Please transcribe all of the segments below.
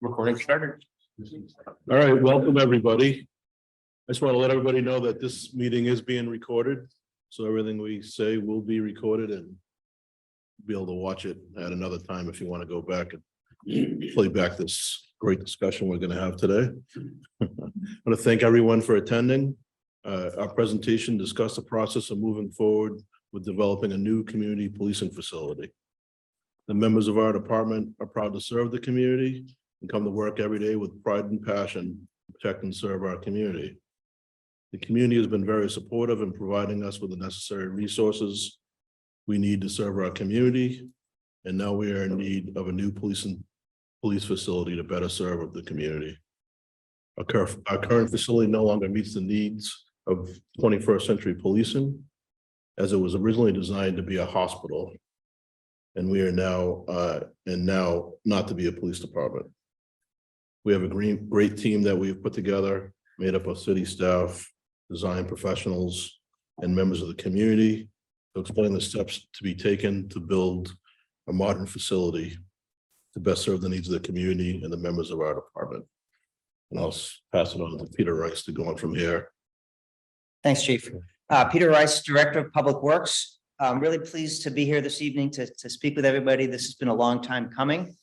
Recording started. All right, welcome, everybody. I just want to let everybody know that this meeting is being recorded, so everything we say will be recorded and be able to watch it at another time if you want to go back and play back this great discussion we're going to have today. I want to thank everyone for attending. Our presentation discussed the process of moving forward with developing a new community policing facility. The members of our department are proud to serve the community and come to work every day with pride and passion to protect and serve our community. The community has been very supportive in providing us with the necessary resources we need to serve our community. And now we are in need of a new police facility to better serve the community. Our current facility no longer meets the needs of 21st century policing, as it was originally designed to be a hospital. And we are now not to be a police department. We have a great team that we've put together, made up of city staff, design professionals, and members of the community to explain the steps to be taken to build a modern facility to best serve the needs of the community and the members of our department. And I'll pass it on to Peter Rice to go on from here. Thanks, Chief. Peter Rice, Director of Public Works. I'm really pleased to be here this evening to speak with everybody. This has been a long time coming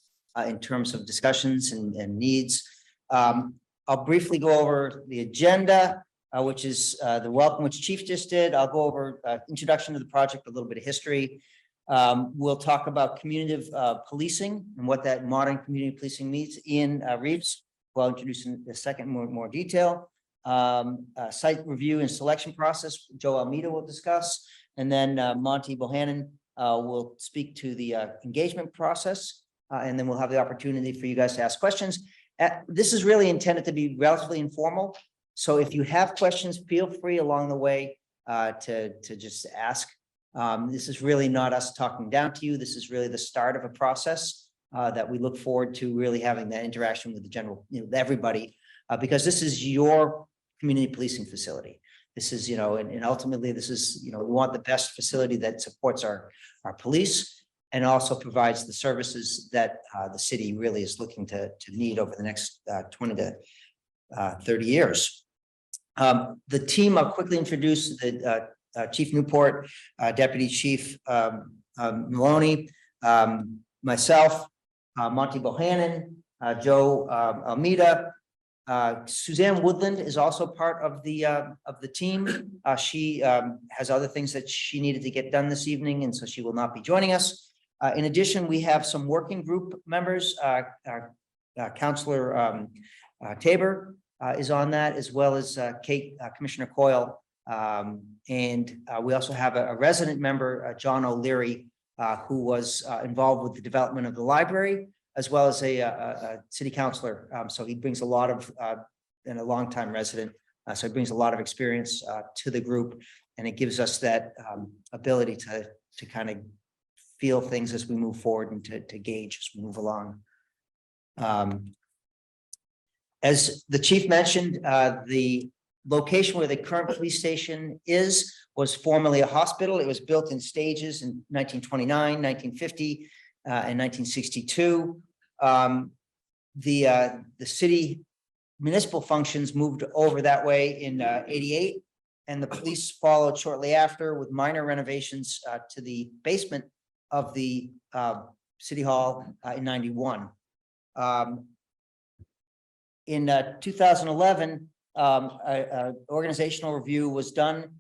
in terms of discussions and needs. I'll briefly go over the agenda, which is the welcome, which Chief just did. I'll go over introduction to the project, a little bit of history. We'll talk about community policing and what that modern community policing means. Ian Reeves will introduce in a second more detail. Site review and selection process, Joe Almeida will discuss. And then Monty Bohannon will speak to the engagement process. And then we'll have the opportunity for you guys to ask questions. This is really intended to be relatively informal. So if you have questions, feel free along the way to just ask. This is really not us talking down to you. This is really the start of a process that we look forward to really having that interaction with the general, everybody, because this is your community policing facility. This is, and ultimately this is, we want the best facility that supports our police and also provides the services that the city really is looking to need over the next 20 to 30 years. The team, I'll quickly introduce the Chief Newport, Deputy Chief Maloney, myself, Monty Bohannon, Joe Almeida. Suzanne Woodland is also part of the team. She has other things that she needed to get done this evening, and so she will not be joining us. In addition, we have some working group members. Councillor Tabor is on that, as well as Kate, Commissioner Coyle. And we also have a resident member, John O'Leary, who was involved with the development of the library, as well as a city councillor. So he brings a lot of, and a longtime resident. So he brings a lot of experience to the group, and it gives us that ability to kind of feel things as we move forward and to gauge as we move along. As the chief mentioned, the location where the current police station was formerly a hospital. It was built in stages in 1929, 1950, and 1962. The city municipal functions moved over that way in 88, and the police followed shortly after with minor renovations to the basement of the city hall in 91. In 2011, an organizational review was done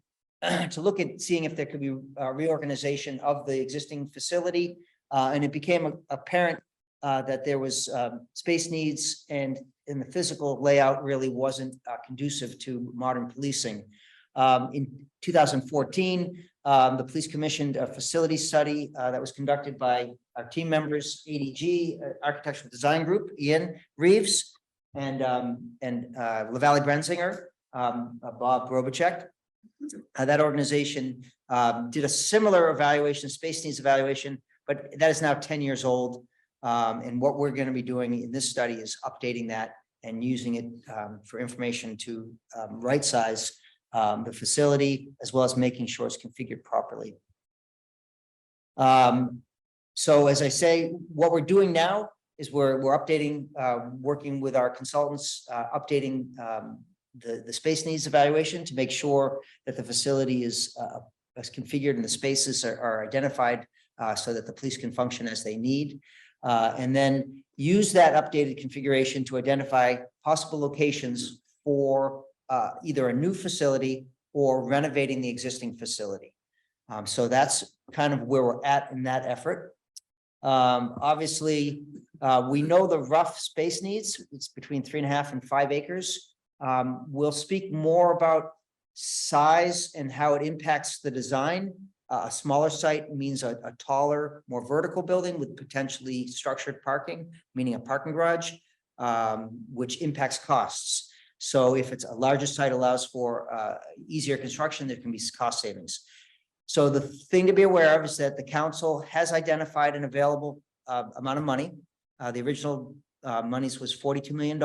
to look at seeing if there could be a reorganization of the existing facility, and it became apparent that there was space needs, and the physical layout really wasn't conducive to modern policing. In 2014, the police commissioned a facility study that was conducted by our team members, ADG, Architectural Design Group, Ian Reeves, and LaValle Brenzinger, Bob Robachek. That organization did a similar evaluation, space needs evaluation, but that is now 10 years old. And what we're going to be doing in this study is updating that and using it for information to right size the facility, as well as making sure it's configured properly. So as I say, what we're doing now is we're updating, working with our consultants, updating the space needs evaluation to make sure that the facility is configured and the spaces are identified so that the police can function as they need. And then use that updated configuration to identify possible locations for either a new facility or renovating the existing facility. So that's kind of where we're at in that effort. Obviously, we know the rough space needs. It's between 3.5 and 5 acres. We'll speak more about size and how it impacts the design. A smaller site means a taller, more vertical building with potentially structured parking, meaning a parking garage, which impacts costs. So if it's a larger site allows for easier construction, there can be cost savings. So the thing to be aware of is that the council has identified an available amount of money. The original monies was $42 million.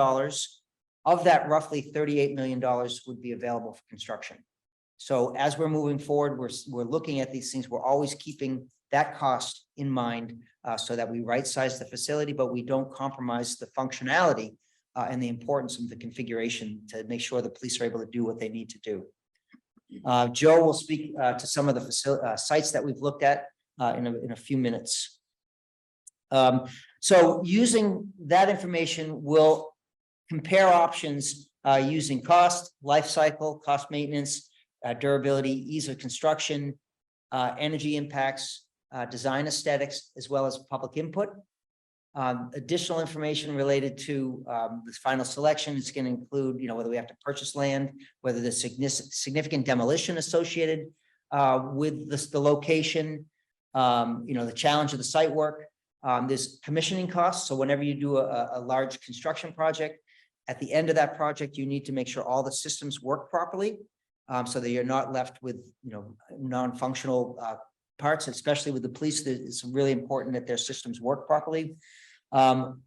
Of that, roughly $38 million would be available for construction. So as we're moving forward, we're looking at these things. We're always keeping that cost in mind so that we right-size the facility, but we don't compromise the functionality and the importance of the configuration to make sure the police are able to do what they need to do. Joe will speak to some of the sites that we've looked at in a few minutes. So using that information, we'll compare options using cost, life cycle, cost maintenance, durability, ease of construction, energy impacts, design aesthetics, as well as public input. Additional information related to this final selection is going to include, whether we have to purchase land, whether there's significant demolition associated with the location, the challenge of the site work. There's commissioning costs. So whenever you do a large construction project, at the end of that project, you need to make sure all the systems work properly so that you're not left with, non-functional parts, especially with the police. It's really important that their systems work properly.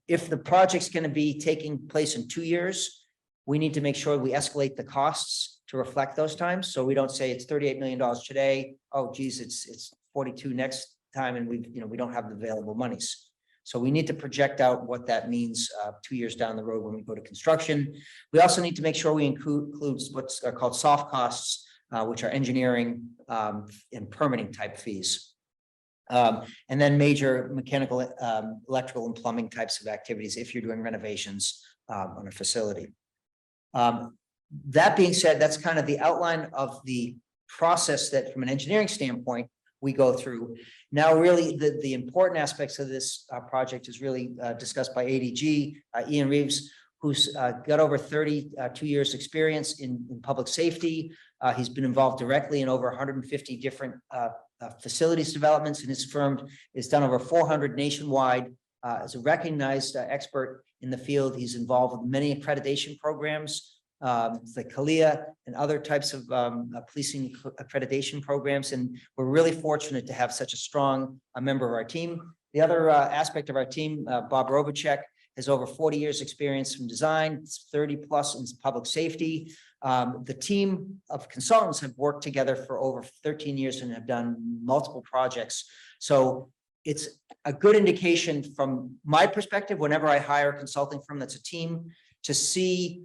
If the project's going to be taking place in 2 years, we need to make sure we escalate the costs to reflect those times. So we don't say it's $38 million today. Oh, geez, it's 42 next time, and we don't have the available monies. So we need to project out what that means 2 years down the road when we go to construction. We also need to make sure we include what's called soft costs, which are engineering and permitting type fees. And then major mechanical, electrical and plumbing types of activities if you're doing renovations on a facility. That being said, that's kind of the outline of the process that from an engineering standpoint we go through. Now, really, the important aspects of this project is really discussed by ADG, Ian Reeves, who's got over 32 years experience in public safety. He's been involved directly in over 150 different facilities developments, and his firm has done over 400 nationwide. As a recognized expert in the field, he's involved with many accreditation programs, like CALIA and other types of policing accreditation programs. And we're really fortunate to have such a strong member of our team. The other aspect of our team, Bob Robacek, has over 40 years experience from design, 30 plus in public safety. The team of consultants have worked together for over 13 years and have done multiple projects. So it's a good indication from my perspective, whenever I hire a consulting firm that's a team, to see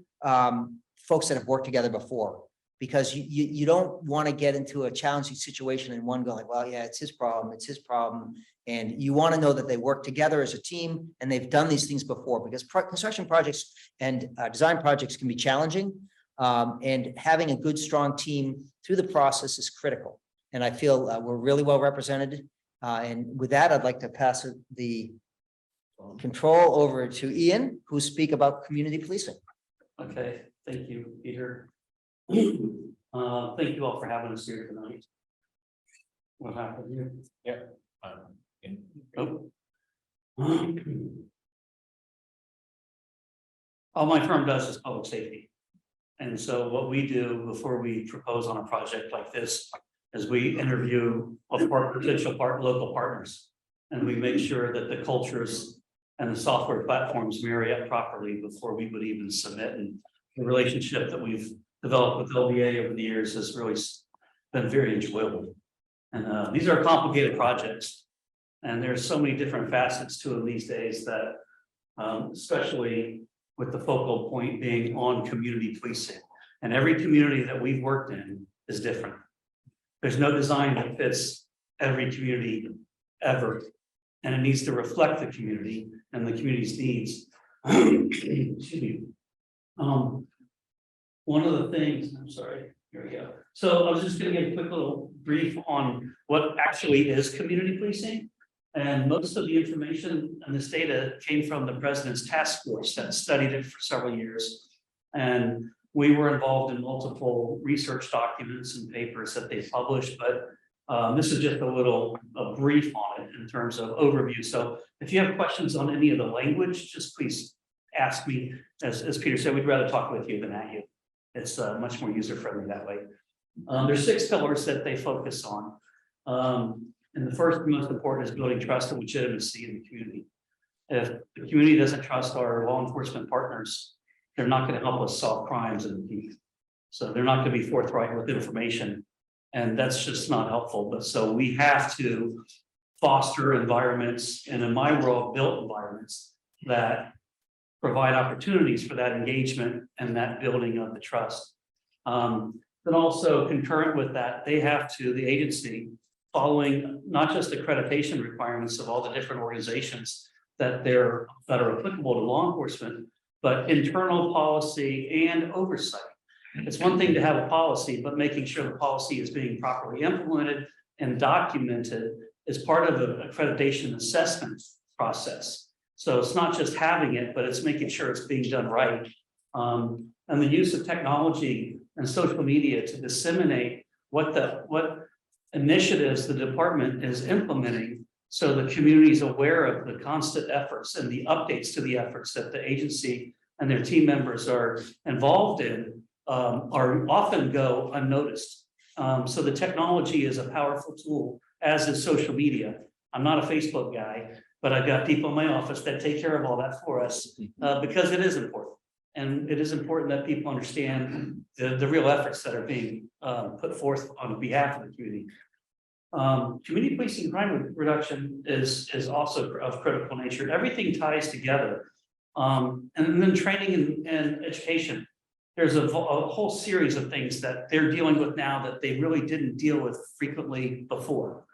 folks that have worked together before, because you don't want to get into a challenging situation and one go like, well, yeah, it's his problem. And you want to know that they work together as a team and they've done these things before, because construction projects and design projects can be challenging. And having a good, strong team through the process is critical. And I feel we're really well represented. And with that, I'd like to pass the control over to Ian, who speak about community policing. Okay, thank you, Peter. Thank you all for having us here tonight. What happened here? Yeah. All my firm does is public safety. And so what we do before we propose on a project like this is we interview potential local partners. And we make sure that the cultures and the software platforms marry up properly before we would even submit. And the relationship that we've developed with LBA over the years has really been very enjoyable. And these are complicated projects. And there's so many different facets to them these days that especially with the focal point being on community policing. And every community that we've worked in is different. There's no design that fits every community ever. And it needs to reflect the community and the community's needs. Excuse me. One of the things, I'm sorry, here we go. So I was just gonna give a quick little brief on what actually is community policing. And most of the information and this data came from the president's task force that studied it for several years. And we were involved in multiple research documents and papers that they published, but this is just a brief on it in terms of overview. So if you have questions on any of the language, just please ask me. As Peter said, we'd rather talk with you than at you. It's much more user-friendly that way. There's 6 pillars that they focus on. And the first and most important is building trust and legitimacy in the community. If the community doesn't trust our law enforcement partners, they're not going to help us solve crimes in the peace. So they're not going to be forthright with information. And that's just not helpful. But so we have to foster environments, and in my world, built environments that provide opportunities for that engagement and that building of the trust. But also concurrent with that, they have to, the agency, following not just accreditation requirements of all the different organizations that are applicable to law enforcement, but internal policy and oversight. It's one thing to have a policy, but making sure the policy is being properly implemented and documented is part of the accreditation assessment process. So it's not just having it, but it's making sure it's being done right. And the use of technology and social media to disseminate what initiatives the department is implementing, so the community is aware of the constant efforts and the updates to the efforts that the agency and their team members are involved in, are often go unnoticed. So the technology is a powerful tool, as is social media. I'm not a Facebook guy, but I've got people in my office that take care of all that for us, because it is important. And it is important that people understand the real efforts that are being put forth on behalf of the community. Community policing crime reduction is also of critical nature. Everything ties together. And then training and education. There's a whole series of things that they're dealing with now that they really didn't deal with frequently before.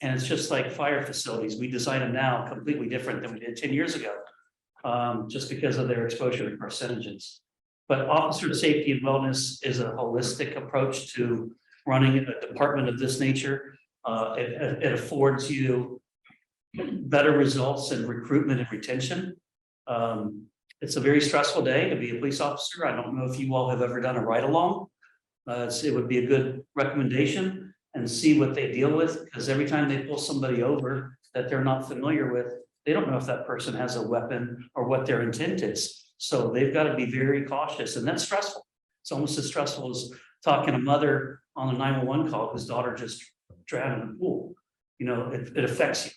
And it's just like fire facilities. We design them now completely different than we did 10 years ago, just because of their exposure to carcinogens. But officer safety and wellness is a holistic approach to running a department of this nature. It affords you better results in recruitment and retention. It's a very stressful day to be a police officer. I don't know if you all have ever done a ride-along. It would be a good recommendation, and see what they deal with, because every time they pull somebody over that they're not familiar with, they don't know if that person has a weapon or what their intent is. So they've got to be very cautious, and that's stressful. It's almost as stressful as talking to a mother on a 911 call whose daughter just drowned in the pool. You know, it affects you.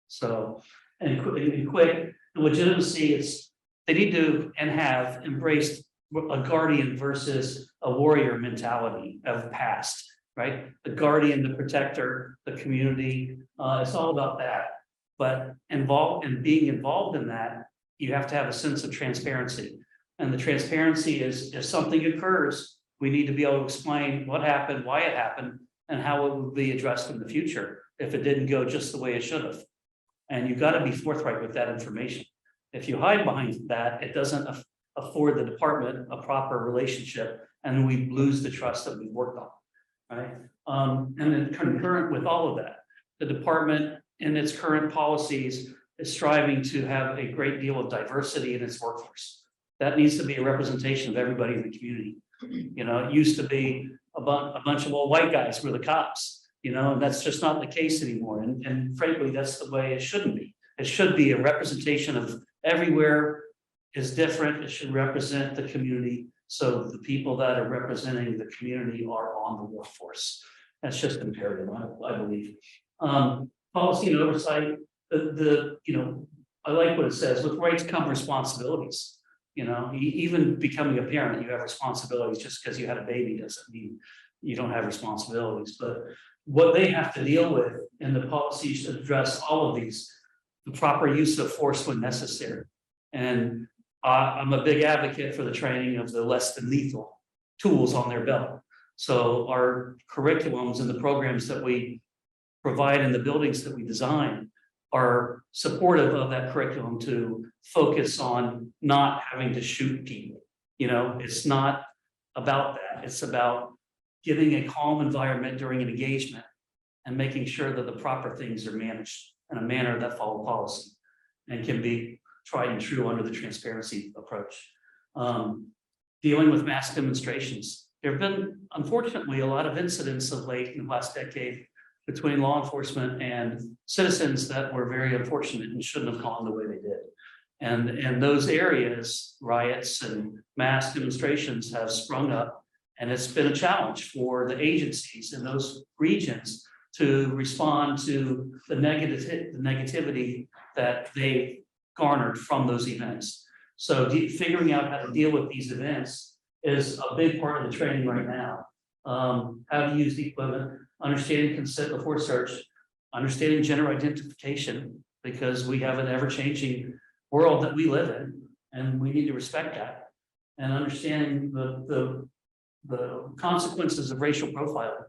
So, and quick, the legitimacy is, they need to and have embraced a guardian versus a warrior mentality of the past, right? The guardian, the protector, the community, it's all about that. But being involved in that, you have to have a sense of transparency. And the transparency is, if something occurs, we need to be able to explain what happened, why it happened, and how it will be addressed in the future if it didn't go just the way it should have. And you've got to be forthright with that information. If you hide behind that, it doesn't afford the department a proper relationship, and we lose the trust that we've worked on, right? And then concurrent with all of that, the department in its current policies is striving to have a great deal of diversity in its workforce. That needs to be a representation of everybody in the community. You know, it used to be a bunch of old white guys were the cops, you know, and that's just not the case anymore. And frankly, that's the way it shouldn't be. It should be a representation of everywhere is different. It should represent the community. So the people that are representing the community are on the workforce. That's just imperative, I believe. Policy and oversight, you know, I like what it says, with rights come responsibilities. You know, even becoming a parent, you have responsibilities. Just because you had a baby doesn't mean you don't have responsibilities. But what they have to deal with in the policies to address all of these, the proper use of force when necessary. And I'm a big advocate for the training of the less than lethal tools on their belt. So our curriculums and the programs that we provide in the buildings that we design are supportive of that curriculum to focus on not having to shoot people. You know, it's not about that. It's about giving a calm environment during an engagement and making sure that the proper things are managed in a manner that follow policy and can be tried and true under the transparency approach. Dealing with mass demonstrations. There have been, unfortunately, a lot of incidents of late in the last decade between law enforcement and citizens that were very unfortunate and shouldn't have gone the way they did. And those areas, riots and mass demonstrations have sprung up, and it's been a challenge for the agencies in those regions to respond to the negativity that they garnered from those events. So figuring out how to deal with these events is a big part of the training right now. How to use the equipment, understanding consent before search, understanding gender identification, because we have an ever-changing world that we live in, and we need to respect that, and understanding the consequences of racial profiling.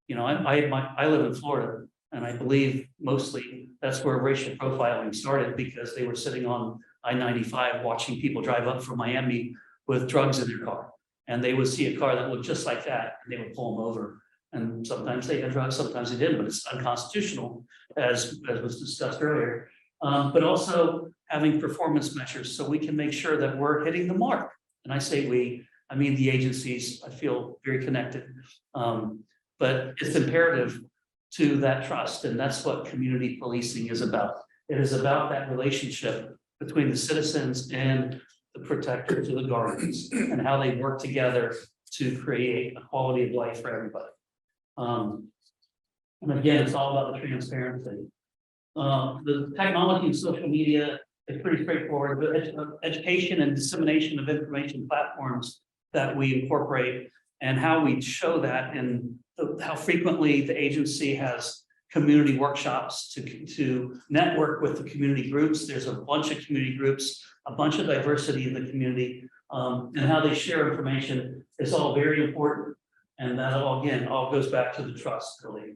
You know, I live in Florida, and I believe mostly that's where racial profiling started, because they were sitting on I-95 watching people drive up from Miami with drugs in their car, and they would see a car that looked just like that, and they would pull them over. And sometimes they had drugs, sometimes they didn't, but it's unconstitutional, as was discussed earlier. But also having performance measures so we can make sure that we're hitting the mark. And I say we, I mean the agencies, I feel very connected. But it's imperative to that trust, and that's what community policing is about. It is about that relationship between the citizens and the protectors or the guardians, and how they work together to create a quality of life for everybody. And again, it's all about the transparency. The technology and social media is pretty straightforward, but education and dissemination of information platforms that we incorporate, and how we show that, and how frequently the agency has community workshops to network with the community groups. There's a bunch of community groups, a bunch of diversity in the community, and how they share information is all very important. And that all, again, all goes back to the trust, really.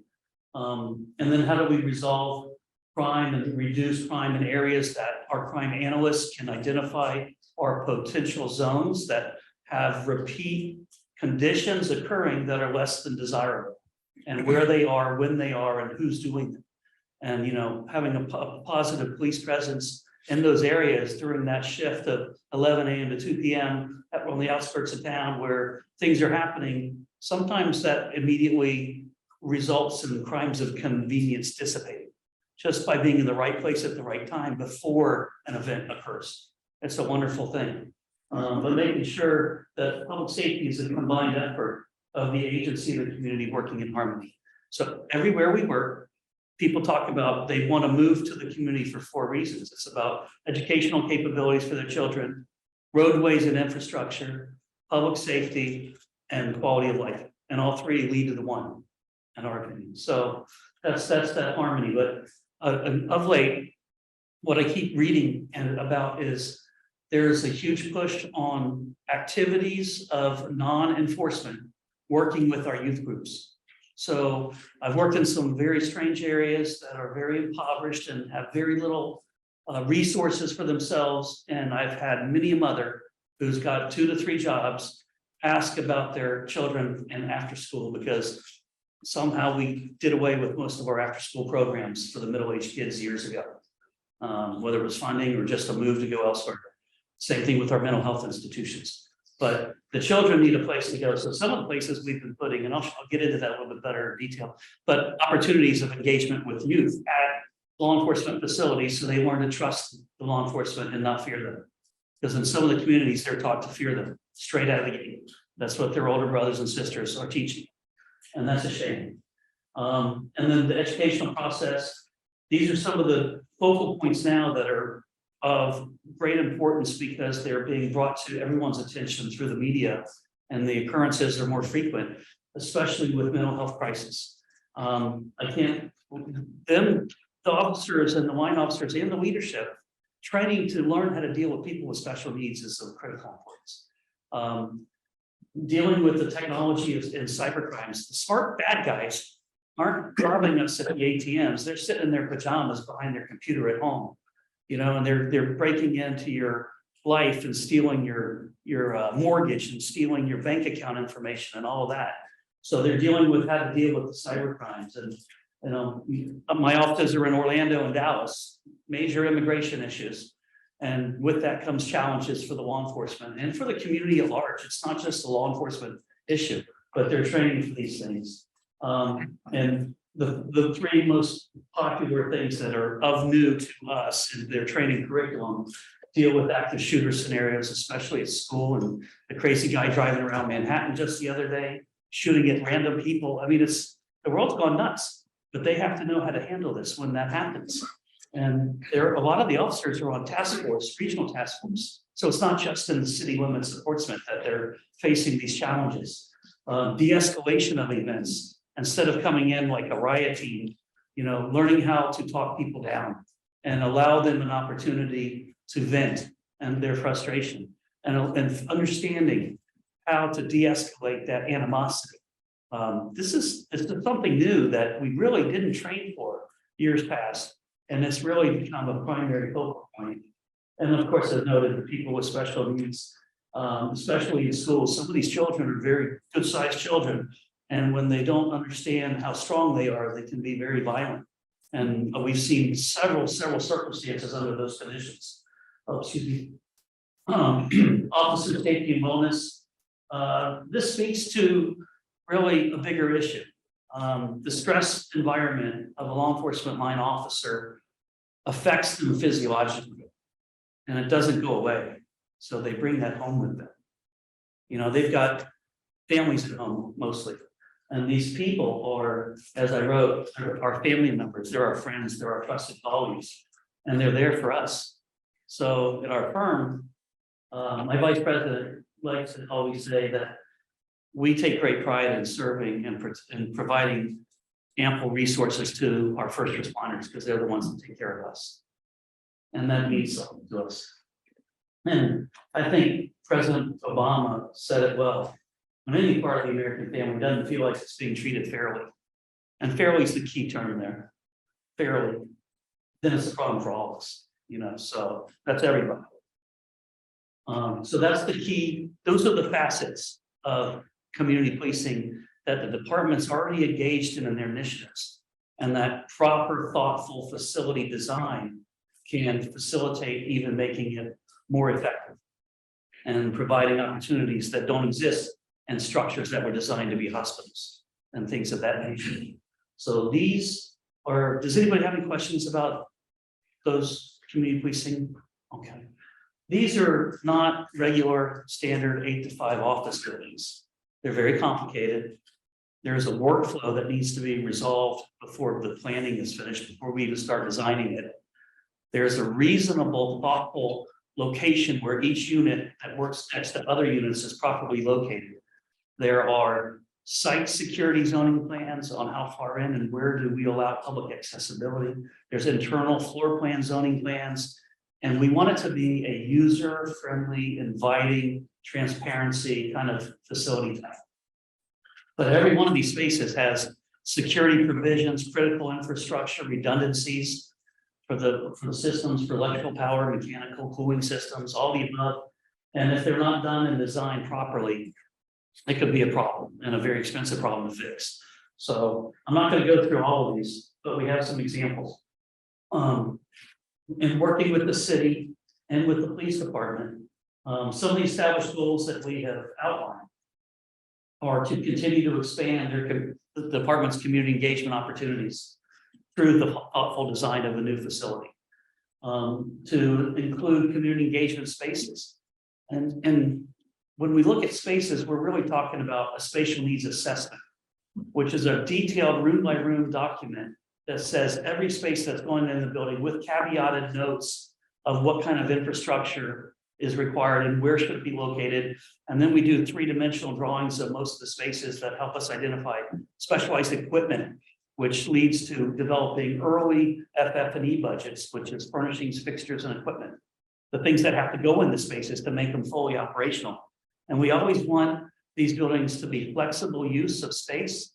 And then how do we resolve crime and reduce crime in areas that our crime analysts can identify are potential zones that have repeat conditions occurring that are less than desirable, and where they are, when they are, and who's doing them. And, you know, having a positive police presence in those areas during that shift of 11 a.m. to 2 p.m. on the outskirts of town where things are happening, sometimes that immediately results in crimes of convenience dissipating just by being in the right place at the right time before an event occurs. It's a wonderful thing. But making sure that public safety is a combined effort of the agency and the community working in harmony. So everywhere we work, people talk about they want to move to the community for 4 reasons. It's about educational capabilities for their children, roadways and infrastructure, public safety, and quality of life. And all 3 lead to the one, in our opinion. So that's that harmony. But of late, what I keep reading about is there's a huge push on activities of non-enforcement working with our youth groups. So I've worked in some very strange areas that are very impoverished and have very little resources for themselves. And I've had many a mother who's got 2 to 3 jobs ask about their children and after school, because somehow we did away with most of our after school programs for the middle-aged kids years ago, whether it was funding or just a move to go elsewhere. Same thing with our mental health institutions. But the children need a place to go. So some of the places we've been putting, and I'll get into that a little bit better in detail, but opportunities of engagement with youth at law enforcement facilities, so they learn to trust the law enforcement and not fear them. Because in some of the communities, they're taught to fear them straight out of the gate. That's what their older brothers and sisters are teaching. And that's a shame. And then the educational process, these are some of the focal points now that are of great importance, because they're being brought to everyone's attention through the media, and the occurrences are more frequent, especially with mental health crisis. The officers and the line officers and the leadership training to learn how to deal with people with special needs is of critical importance. Dealing with the technology in cybercrimes, the smart bad guys aren't robbing us at the ATMs. They're sitting in their pajamas behind their computer at home, and they're breaking into your life and stealing your mortgage and stealing your bank account information and all of that. So they're dealing with how to deal with the cyber crimes. And my offices are in Orlando and Dallas, major immigration issues. And with that comes challenges for the law enforcement and for the community at large. It's not just a law enforcement issue, but they're training for these things. And the three most popular things that are of new to us in their training curriculum deal with active shooter scenarios, especially at school, and the crazy guy driving around Manhattan just the other day, shooting at random people. I mean, the world's gone nuts, but they have to know how to handle this when that happens. And a lot of the officers are on task force, regional task force. So it's not just in the city limits of Portsmouth that they're facing these challenges. De-escalation of events, instead of coming in like a riot team, learning how to talk people down and allow them an opportunity to vent and their frustration, and understanding how to de-escalate that animosity. This is something new that we really didn't train for years past, and it's really become a primary focal point. And of course, as noted, the people with special needs, especially in schools, some of these children are very good-sized children, and when they don't understand how strong they are, they can be very violent. And we've seen several circumstances under those conditions. Officer safety and wellness. This speaks to really a bigger issue. The stress environment of a law enforcement line officer affects them physiologically, and it doesn't go away. So they bring that home with them. They've got families at home mostly. And these people are, as I wrote, our family members, they're our friends, they're our trusted colleagues, and they're there for us. So at our firm, my vice president likes to always say that we take great pride in serving and providing ample resources to our first responders, because they're the ones that take care of us. And that means something to us. And I think President Obama said it well. When any part of the American family doesn't feel like it's being treated fairly, and fairly is the key term there, fairly, then it's a problem for all of us, so that's everybody. So that's the key. Those are the facets of community policing that the department's already engaged in their initiatives, and that proper, thoughtful facility design can facilitate even making it more effective and providing opportunities that don't exist and structures that were designed to be hospitals and things of that nature. So does anybody have any questions about those community policing? Okay. These are not regular standard 8 to 5 office buildings. They're very complicated. There's a workflow that needs to be resolved before the planning is finished, before we even start designing it. There's a reasonable, thoughtful location where each unit that works next to other units is properly located. There are site security zoning plans on how far in and where do we allow public accessibility. There's internal floor plan zoning plans, and we want it to be a user-friendly, inviting, transparency kind of facility type. But every one of these spaces has security provisions, critical infrastructure, redundancies for the systems, for electrical power, mechanical cooling systems, all the above. And if they're not done and designed properly, it could be a problem, and a very expensive problem to fix. So I'm not going to go through all of these, but we have some examples. In working with the city and with the police department, some of the established goals that we have outlined are to continue to expand the department's community engagement opportunities through the thoughtful design of a new facility, to include community engagement spaces. And when we look at spaces, we're really talking about a spatial needs assessment, which is a detailed room by room document that says every space that's going in the building with caveated notes of what kind of infrastructure is required and where should it be located. And then we do 3-dimensional drawings of most of the spaces that help us identify specialized equipment which leads to developing early FF&E budgets, which is furnishings, fixtures, and equipment. The things that have to go in the spaces to make them fully operational. And we always want these buildings to be flexible use of space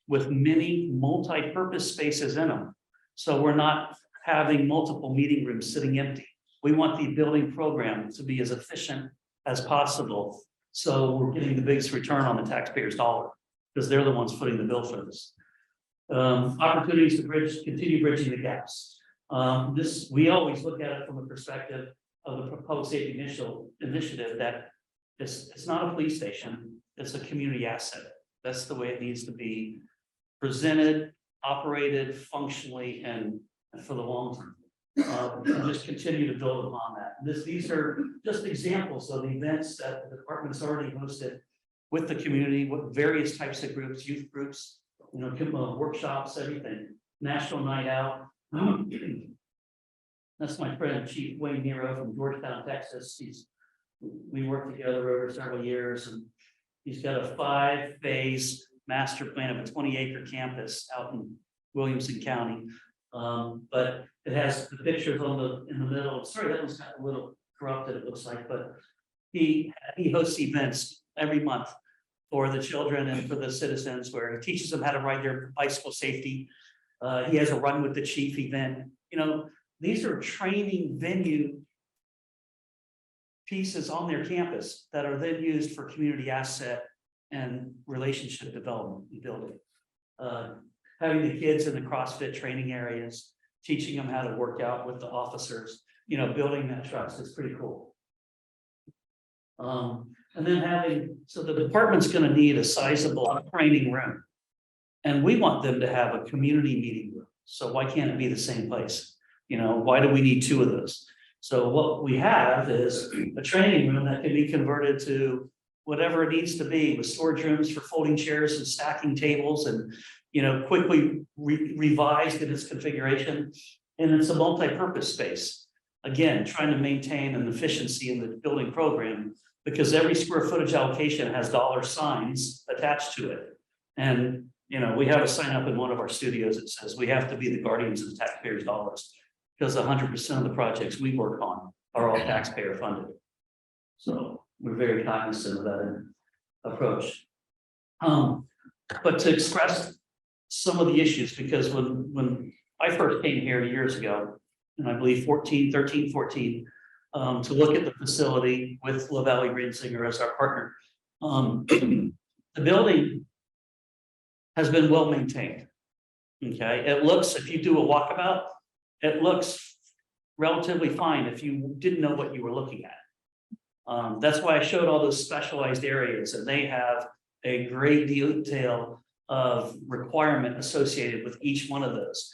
with many multi-purpose spaces in them. So we're not having multiple meeting rooms sitting empty. We want the building program to be as efficient as possible. So we're getting the biggest return on the taxpayer's dollar because they're the ones footing the bill for this. Opportunities to continue bridging the gaps. We always look at it from the perspective of the public safety initiative that it's not a police station, it's a community asset. That's the way it needs to be presented, operated functionally, and for the long term. And just continue to build upon that. These are just examples of events that the department's already hosted with the community, with various types of groups, youth groups, workshops, everything. National Night Out. That's my friend Chief Wayne Nero from Georgetown, Texas. We worked together over several years, and he's got a 5-phase master plan of a 20-acre campus out in Williamson County. But it has the pictures in the middle. Sorry, that one's got a little corrupted, it looks like, but he hosts events every month for the children and for the citizens, where he teaches them how to ride their bicycle safety. He has a Run with the Chief event. These are training venue pieces on their campus that are then used for community asset and relationship development and building. Having the kids in the CrossFit training areas, teaching them how to work out with the officers, building that trust is pretty cool. And then so the department's going to need a sizable training room. And we want them to have a community meeting room. So why can't it be the same place? Why do we need 2 of those? So what we have is a training room that can be converted to whatever it needs to be, with storage rooms for folding chairs and stacking tables, and quickly revised in its configuration. And it's a multi-purpose space. Again, trying to maintain an efficiency in the building program, because every square footage allocation has dollar signs attached to it. And we have a sign up in one of our studios that says we have to be the guardians of the taxpayers' dollars, because 100% of the projects we work on are all taxpayer funded. So we're very cognizant of that approach. But to express some of the issues, because when I first came here years ago, and I believe 14, to look at the facility with LaValle Greensinger as our partner, the building has been well maintained. Okay, it looks, if you do a walkabout, it looks relatively fine if you didn't know what you were looking at. That's why I showed all those specialized areas, and they have a great detail of requirement associated with each one of those.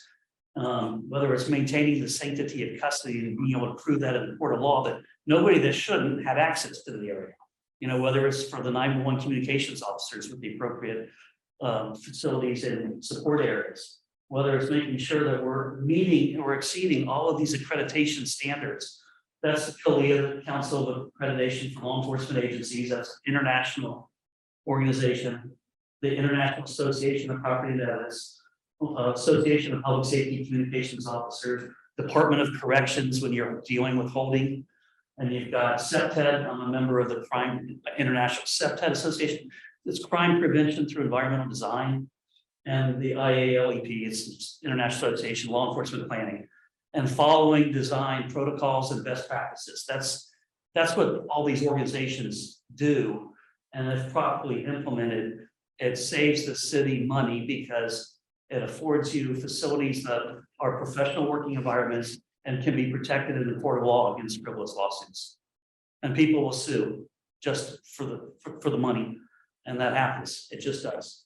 Whether it's maintaining the sanctity of custody and being able to prove that in the court of law, that nobody that shouldn't have access to the area. Whether it's for the 911 communications officers with the appropriate facilities and support areas, whether it's making sure that we're meeting or exceeding all of these accreditation standards. That's the CALEA, Council of Accreditation for Law Enforcement Agencies. That's an international organization. The International Association of Property Debtors, Association of Public Safety Communications Officers, Department of Corrections when you're dealing with holding. And you've got CEPTED. I'm a member of the International CEPTED Association. It's crime prevention through environmental design. And the IALEP, it's International Association Law Enforcement Planning, and following design protocols and best practices. That's what all these organizations do. And if properly implemented, it saves the city money because it affords you facilities that are professional working environments and can be protected in the court of law against frivolous lawsuits. And people will sue just for the money. And that happens. It just does.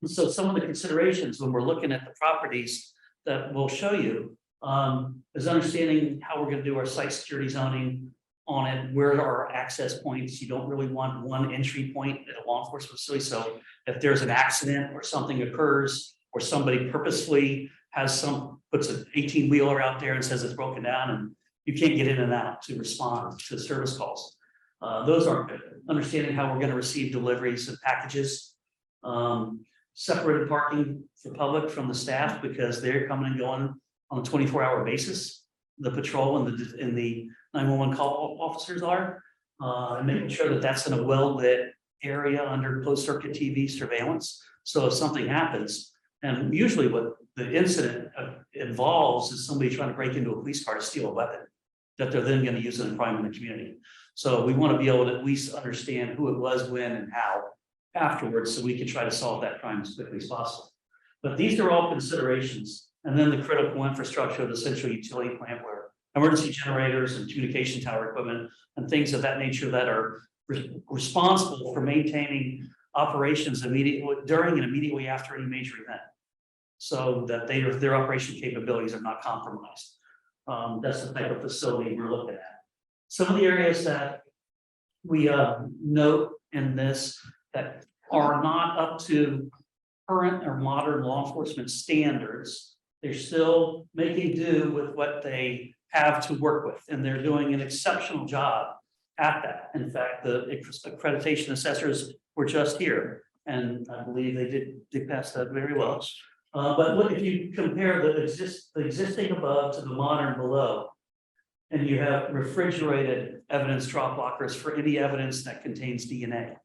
So some of the considerations when we're looking at the properties that we'll show you is understanding how we're going to do our site security zoning on it. Where are our access points? You don't really want one entry point at a law enforcement facility. So if there's an accident or something occurs, or somebody purposefully puts an 18-wheeler out there and says it's broken down and you can't get in and out to respond to service calls. Those aren't good. Understanding how we're going to receive deliveries of packages. separated parking for public from the staff because they're coming and going on a 24-hour basis. The patrol and the 911 call officers are, and making sure that that's in a well-lit area under closed circuit TV surveillance. So if something happens, and usually what the incident involves is somebody trying to break into a police car to steal a weapon that they're then going to use in a crime in the community. So we want to be able to at least understand who it was, when, and how afterwards, so we can try to solve that crime as quickly as possible. But these are all considerations. And then the critical infrastructure of the central utility plant where emergency generators and communication tower equipment and things of that nature that are responsible for maintaining operations immediately during and immediately after any major event, so that their operation capabilities are not compromised. That's the type of facility we're looking at. Some of the areas that we note in this that are not up to current or modern law enforcement standards, they're still making do with what they have to work with, and they're doing an exceptional job at that. In fact, the accreditation assessors were just here, and I believe they passed that very well. But look, if you compare the existing above to the modern below, and you have refrigerated evidence drop lockers for any evidence that contains DNA,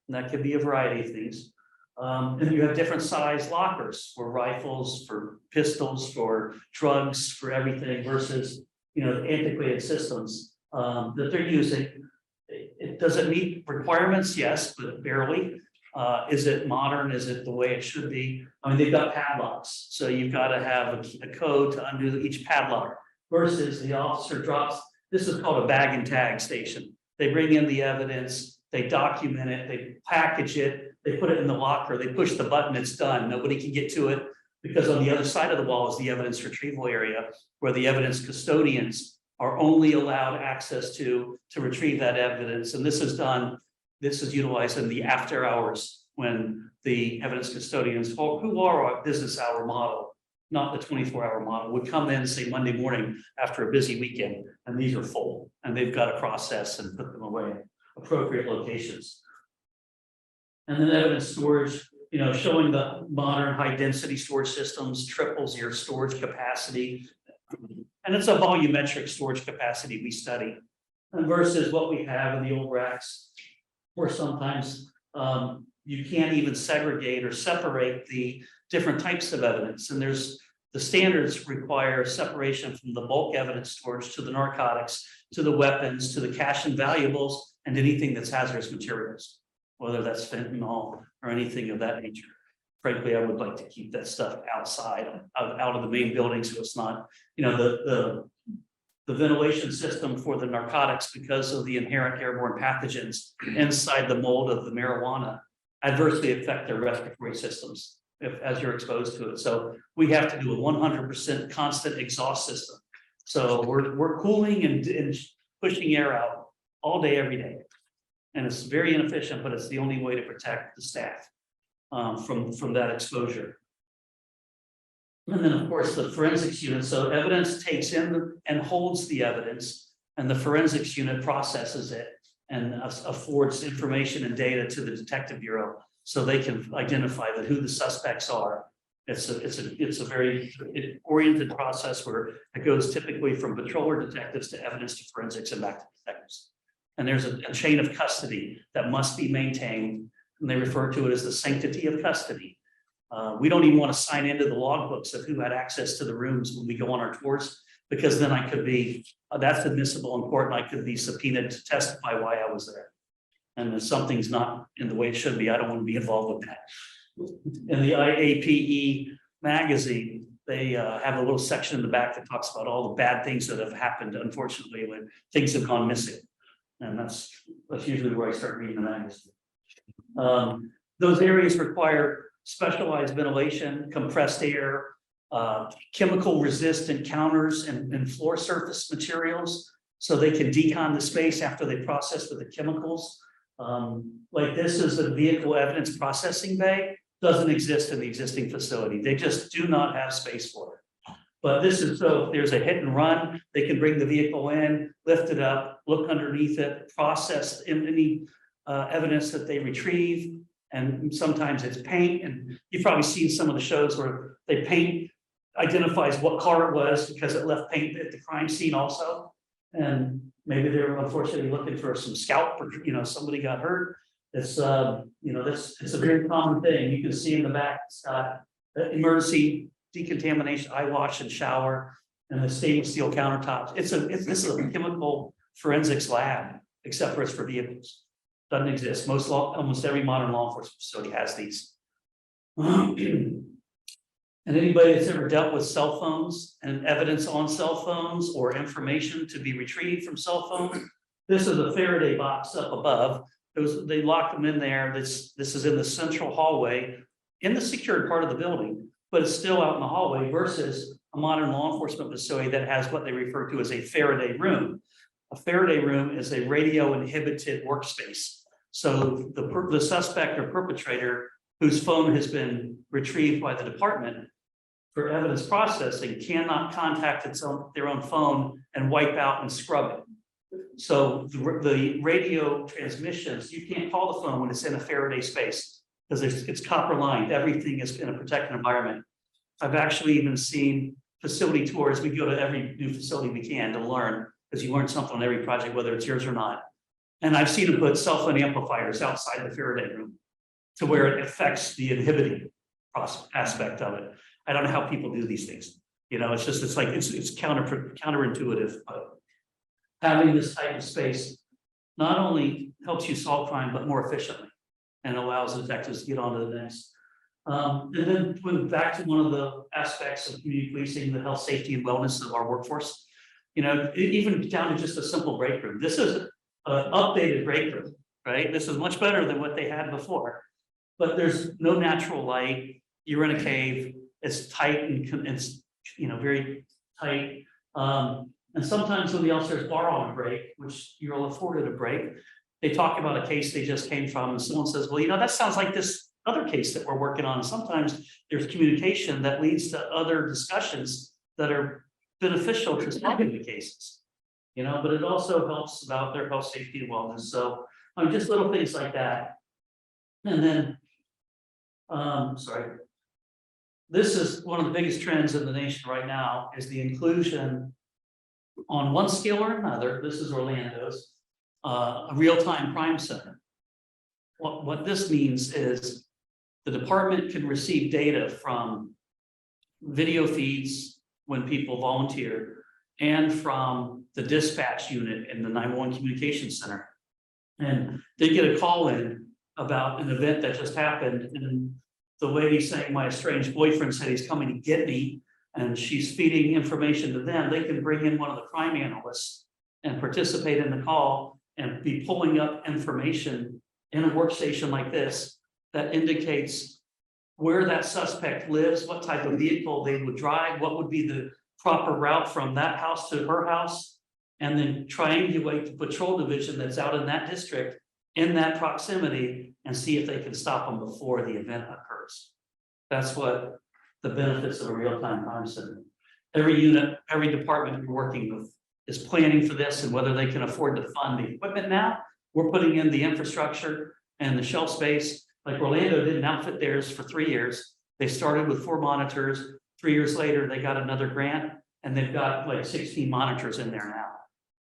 and that could be a variety of things. And you have different size lockers for rifles, for pistols, for drugs, for everything versus, the antiquated systems that they're using. Does it meet requirements? Yes, but barely. Is it modern? Is it the way it should be? I mean, they've got padlocks, so you've got to have a code to undo each padlock versus the officer drops. This is called a bag and tag station. They bring in the evidence, they document it, they package it, they put it in the locker, they push the button, it's done. Nobody can get to it because on the other side of the wall is the evidence retrieval area where the evidence custodians are only allowed access to retrieve that evidence. And this is utilized in the after hours when the evidence custodians, who are a business hour model, not the 24-hour model, would come in, say Monday morning after a busy weekend, and these are full, and they've got to process and put them away in appropriate locations. And then evidence storage, showing the modern high density storage systems triples your storage capacity. And it's a volumetric storage capacity we study, and versus what we have in the old racks, where sometimes you can't even segregate or separate the different types of evidence. And the standards require separation from the bulk evidence storage to the narcotics, to the weapons, to the cash and valuables, and anything that's hazardous materials, whether that's fentanyl or anything of that nature. Frankly, I would like to keep that stuff outside, out of the main building, so it's not, the ventilation system for the narcotics, because of the inherent airborne pathogens inside the mold of the marijuana, adversely affect their respiratory systems as you're exposed to it. So we have to do a 100% constant exhaust system. So we're cooling and pushing air out all day, every day. And it's very inefficient, but it's the only way to protect the staff from that exposure. And then, of course, the forensics unit. So evidence takes in and holds the evidence, and the forensics unit processes it and affords information and data to the detective bureau so they can identify who the suspects are. It's a very oriented process where it goes typically from patroller detectives to evidence to forensics and back to detectives. And there's a chain of custody that must be maintained, and they refer to it as the sanctity of custody. We don't even want to sign into the logbooks of who had access to the rooms when we go on our tours, because then I could be, that's admissible in court, and I could be subpoenaed to testify why I was there. And if something's not in the way it should be, I don't want to be involved with that. In the IAPE magazine, they have a little section in the back that talks about all the bad things that have happened, unfortunately, when things have gone missing. And that's usually where I start reading the magazine. Those areas require specialized ventilation, compressed air, chemical resistant counters and floor surface materials, so they can decon the space after they process with the chemicals. Like this is a vehicle evidence processing bay, doesn't exist in the existing facility. They just do not have space for it. But this is, so if there's a hit and run, they can bring the vehicle in, lift it up, look underneath it, process any evidence that they retrieve, And sometimes it's paint, and you've probably seen some of the shows where they paint identifies what car it was because it left paint at the crime scene also. And maybe they were unfortunately looking for some scalp or, somebody got hurt. It's, it's a very common thing. You can see in the back, it's got emergency decontamination, eye wash and shower, and the stainless steel countertops. This is a chemical forensics lab, except for it's for vehicles. Doesn't exist. Almost every modern law enforcement facility has these. And anybody that's ever dealt with cell phones and evidence on cell phones or information to be retrieved from cell phones, this is a Faraday box up above. They lock them in there. This is in the central hallway in the secured part of the building, but it's still out in the hallway versus a modern law enforcement facility that has what they refer to as a Faraday room. A Faraday room is a radio inhibited workspace. So the suspect or perpetrator whose phone has been retrieved by the department for evidence processing cannot contact their own phone and wipe out and scrub it. So the radio transmissions, you can't call the phone when it's in a Faraday space because it's copper lined. Everything is in a protected environment. I've actually even seen facility tours. We go to every new facility we can to learn, because you learn something on every project, whether it's yours or not. And I've seen them put cell phone amplifiers outside the Faraday room to where it affects the inhibiting aspect of it. I don't know how people do these things. It's counterintuitive, but having this type of space not only helps you solve crime, but more efficiently, and allows detectives to get on to the next. And then going back to one of the aspects of community policing, the health, safety, and wellness of our workforce, even down to just a simple break room. This is an updated break room, right? This is much better than what they had before, but there's no natural light. You're in a cave. It's tight and it's very tight. And sometimes when the officers are on a break, which you're afforded a break, they talk about a case they just came from, and someone says, well, that sounds like this other case that we're working on. Sometimes there's communication that leads to other discussions that are beneficial to solving the cases. But it also helps about their health, safety, and wellness. So just little things like that. And then, this is one of the biggest trends in the nation right now, is the inclusion on one scale or another. This is Orlando's, a real-time crime center. What this means is the department can receive data from video feeds when people volunteer, and from the dispatch unit in the 911 communication center. And they get a call in about an event that just happened, and the lady's saying, my estranged boyfriend said he's coming to get me, and she's feeding information to them. They can bring in one of the crime analysts and participate in the call and be pulling up information in a workstation like this that indicates where that suspect lives, what type of vehicle they would drive, what would be the proper route from that house to her house, and then triangulate the patrol division that's out in that district in that proximity and see if they can stop them before the event occurs. That's what the benefits of a real-time crime center. Every unit, every department you're working with is planning for this, and whether they can afford to fund the equipment now, we're putting in the infrastructure and the shelf space. Like Orlando didn't outfit theirs for 3 years. They started with 4 monitors. 3 years later, they got another grant, and they've got like 16 monitors in there now,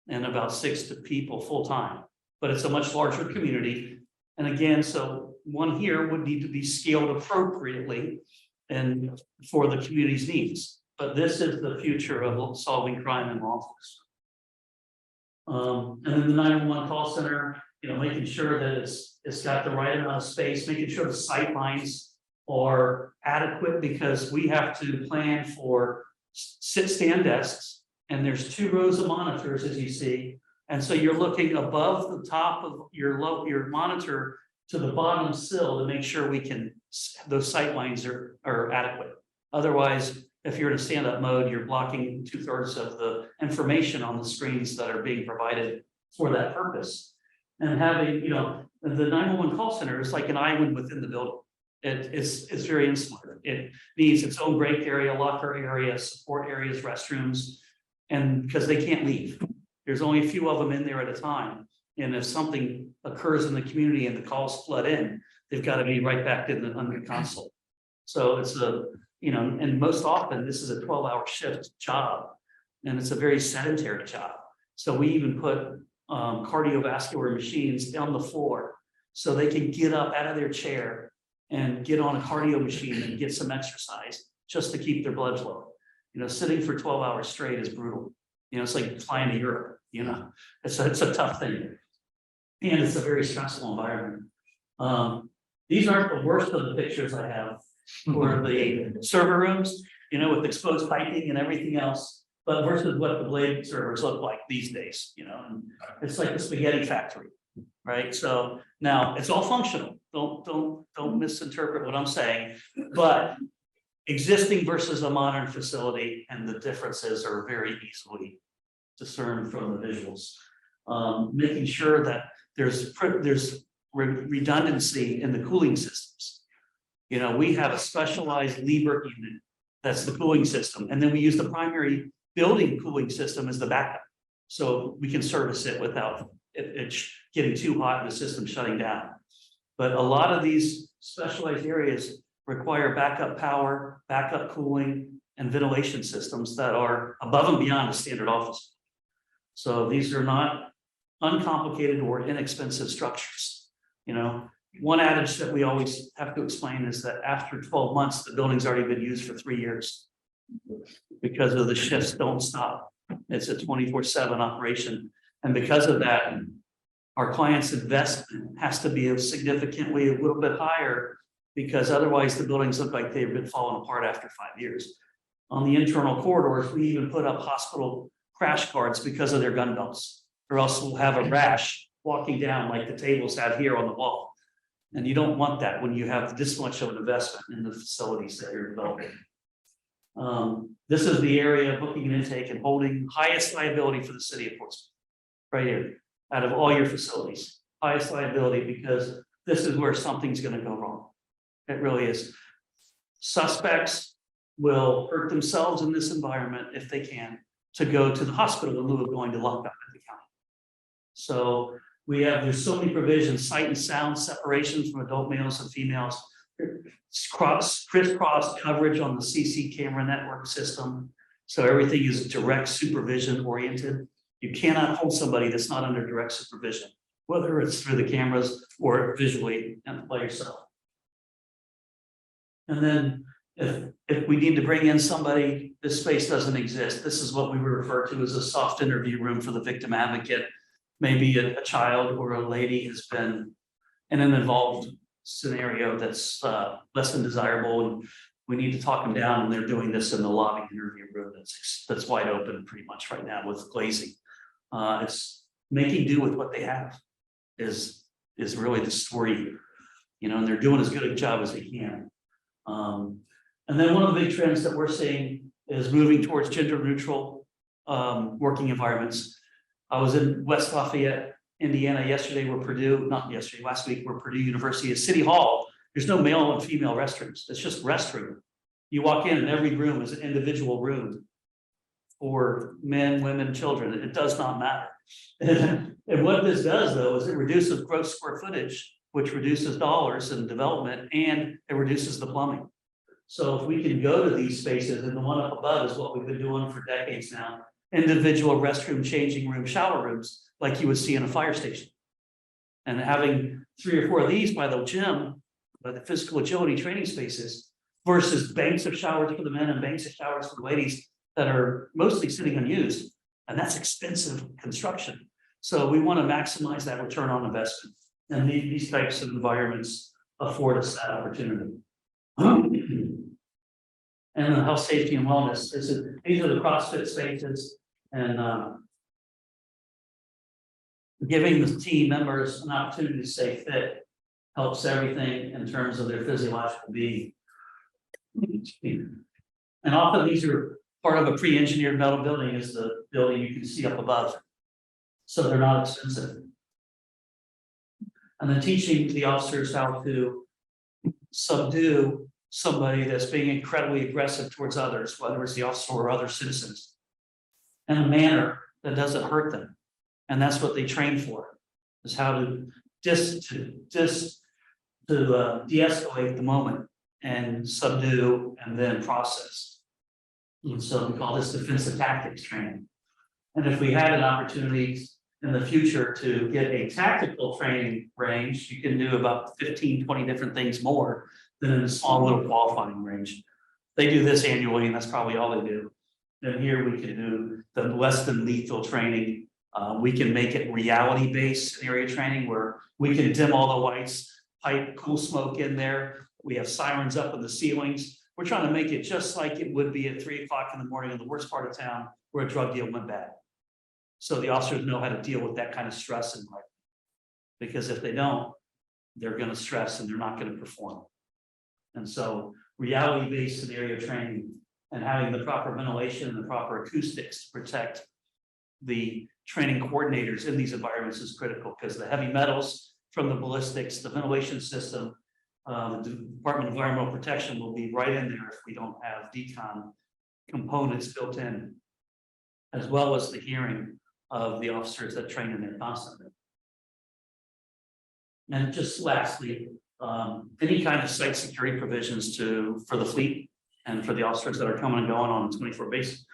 and about 6 people full-time. But it's a much larger community. And again, so one here would need to be scaled appropriately and for the community's needs. But this is the future of solving crime and law enforcement. And then the 911 call center, making sure that it's got the right amount of space, making sure the sight lines are adequate, because we have to plan for sit-stand desks, and there's 2 rows of monitors, as you see. And so you're looking above the top of your monitor to the bottom sill to make sure those sight lines are adequate. Otherwise, if you're in a stand-up mode, you're blocking 2/3 of the information on the screens that are being provided for that purpose. And having, the 911 call center is like an island within the building. It's very insular. It needs its own break area, locker area, support areas, restrooms, and because they can't leave. There's only a few of them in there at a time. And if something occurs in the community and the calls flood in, they've got to be right back in the under console. So it's and most often this is a 12-hour shift job, and it's a very sedentary job. So we even put cardiovascular machines on the floor so they can get up out of their chair and get on a cardio machine and get some exercise just to keep their blood flow. Sitting for 12 hours straight is brutal. It's like flying to Europe, it's a tough thing. And it's a very stressful environment. These aren't the worst of the pictures I have for the server rooms, with exposed piping and everything else, but versus what the blade servers look like these days, and it's like the spaghetti factory, right? So now it's all functional. Don't misinterpret what I'm saying, but existing versus a modern facility and the differences are very easily discerned from the visuals. Making sure that there's redundancy in the cooling systems. We have a specialized Liebherr unit that's the cooling system, and then we use the primary building cooling system as the backup, so we can service it without it getting too hot and the system shutting down. But a lot of these specialized areas require backup power, backup cooling, and ventilation systems that are above and beyond a standard office. So these are not uncomplicated or inexpensive structures. One adage that we always have to explain is that after 12 months, the building's already been used for 3 years because of the shifts don't stop. It's a 24/7 operation. And because of that, our client's investment has to be significantly a little bit higher, because otherwise the buildings look like they've been falling apart after 5 years. On the internal corridors, we even put up hospital crash guards because of their gun belts, or else we'll have a rash walking down like the tables have here on the wall. And you don't want that when you have this much of an investment in the facilities that you're developing. This is the area of booking and intake and holding highest liability for the city of Portsmouth, right here, out of all your facilities, highest liability, because this is where something's going to go wrong. It really is. Suspects will hurt themselves in this environment if they can, to go to the hospital in lieu of going to lockup at the county. So there's so many provisions: sight and sound separation from adult males and females, crisscross coverage on the CC camera network system. So everything is direct supervision oriented. You cannot hold somebody that's not under direct supervision, whether it's through the cameras or visually and by yourself. And then if we need to bring in somebody, this space doesn't exist. This is what we would refer to as a soft interview room for the victim advocate. Maybe a child or a lady has been in an involved scenario that's less than desirable, and we need to talk them down, and they're doing this in the lobby interview room that's wide open pretty much right now with glazing. It's making do with what they have is really the story, and they're doing as good a job as they can. And then one of the big trends that we're seeing is moving towards gender neutral working environments. I was in West Lafayette, Indiana last week, where Purdue University is City Hall. There's no male and female restrooms. It's just restroom. You walk in and every room is an individual room for men, women, children. It does not matter. And what this does, though, is it reduces gross square footage, which reduces dollars in development, and it reduces the plumbing. So if we can go to these spaces, and the one up above is what we've been doing for decades now, individual restroom, changing room, shower rooms, like you would see in a fire station. And having 3 or 4 of these by the gym, by the physical agility training spaces, versus banks of showers for the men and banks of showers for the ladies that are mostly sitting unused. And that's expensive construction. So we want to maximize that return on investment. And these types of environments afford us that opportunity. And the health, safety, and wellness. These are the CrossFit spaces, and giving the team members an opportunity to stay fit helps everything in terms of their physiological being. And often these are part of a pre-engineered metal building, is the building you can see up above. So they're not expensive. And then teaching the officers how to subdue somebody that's being incredibly aggressive towards others, whether it's the officer or other citizens, in a manner that doesn't hurt them. And that's what they train for. is how to de-escalate the moment and subdue and then process. And so we call this defensive tactics training. And if we had an opportunity in the future to get a tactical training range, you can do about 15, 20 different things more than in a small little qualifying range. They do this annually, and that's probably all they do. And here we can do the less than lethal training. We can make it reality-based scenario training where we can dim all the lights, pipe cool smoke in there. We have sirens up in the ceilings. We're trying to make it just like it would be at 3 o'clock in the morning in the worst part of town where a drug deal went bad. So the officers know how to deal with that kind of stress in life. Because if they don't, they're going to stress and they're not going to perform. And so reality-based scenario training and having the proper ventilation and the proper acoustics to protect the training coordinators in these environments is critical, because the heavy metals from the ballistics, the ventilation system, the Department of Environmental Protection will be right in there if we don't have decon components built in, as well as the hearing of the officers that train in there constantly. And just lastly, any kind of site security provisions for the fleet and for the officers that are coming and going on a 24 basis.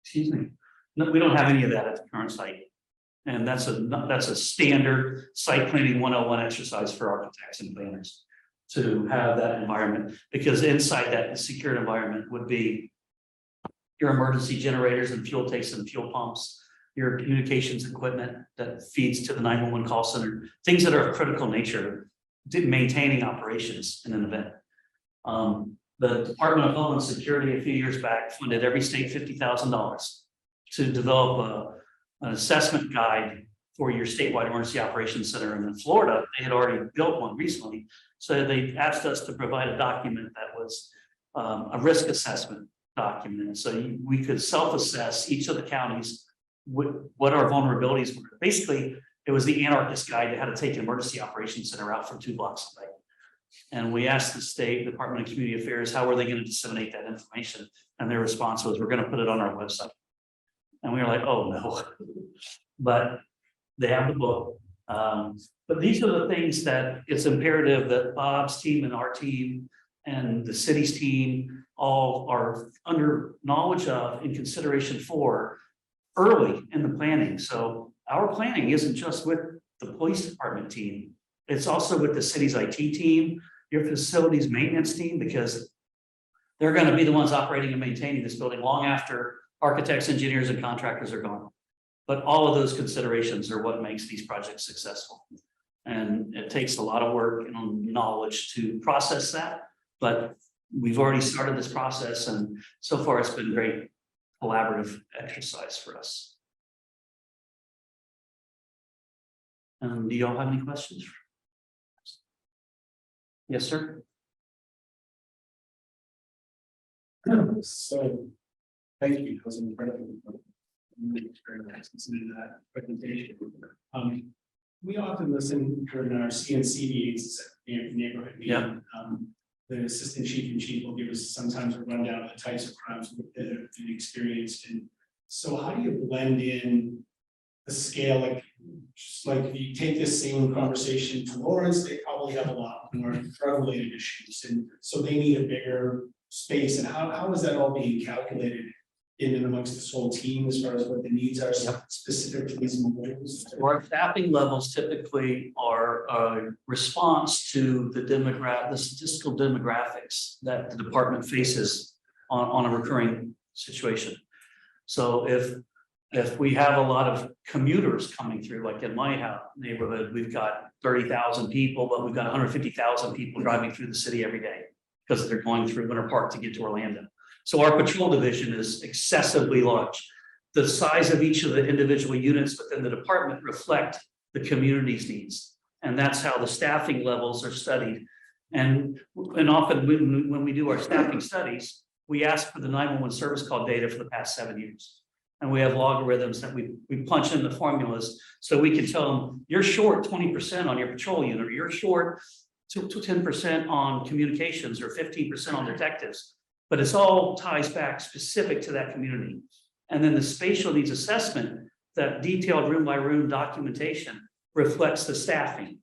Excuse me. No, we don't have any of that at the current site. And that's a standard site planning 101 exercise for architects and planners to have that environment, because inside that secured environment would be your emergency generators and fuel tanks and fuel pumps, your communications equipment that feeds to the 911 call center, things that are of critical nature, maintaining operations in an event. The Department of Homeland Security a few years back funded every state $50,000 to develop an assessment guide for your statewide emergency operations center. And in Florida, they had already built one recently. So they asked us to provide a document that was a risk assessment document. So we could self-assess each of the counties what our vulnerabilities were. Basically, it was the anarchist guide to how to take an emergency operations center out from 2 blocks away. And we asked the state Department of Community Affairs, how were they going to disseminate that information? And their response was, we're going to put it on our website. And we were like, oh no, but they have the book. But these are the things that it's imperative that Bob's team and our team and the city's team all are under knowledge of and consideration for early in the planning. So our planning isn't just with the police department team. It's also with the city's IT team, your facilities maintenance team, because they're going to be the ones operating and maintaining this building long after architects, engineers, and contractors are gone. But all of those considerations are what makes these projects successful. And it takes a lot of work and knowledge to process that. But we've already started this process, and so far it's been great collaborative exercise for us. Do y'all have any questions? Yes, sir. So, thank you. It was incredible. Really very nice listening to that presentation. We often listen during our CNC meetings at the neighborhood meeting. The assistant chief and chief will give us sometimes a rundown of the types of crimes that have been experienced. And so, how do you blend in the scale? Like, just like if you take this same conversation to Lawrence, they probably have a lot more drug-related issues, and so they need a bigger space. And how is that all being calculated in and amongst this whole team as far as what the needs are specific to these mobiles? Our staffing levels typically are a response to the statistical demographics that the department faces on a recurring situation. So if we have a lot of commuters coming through, like in my neighborhood, we've got 30,000 people, but we've got 150,000 people driving through the city every day because they're going through Winter Park to get to Orlando. So our patrol division is excessively large. The size of each of the individual units within the department reflect the community's needs. And that's how the staffing levels are studied. And often when we do our staffing studies, we ask for the 911 service call data for the past 7 years. And we have logarithms that we punch in the formulas so we can tell them, you're short 20% on your patrol unit, or you're short to 10% on communications, or 15% on detectives. But it's all ties back specific to that community. And then the spatial needs assessment, that detailed room by room documentation, reflects the staffing.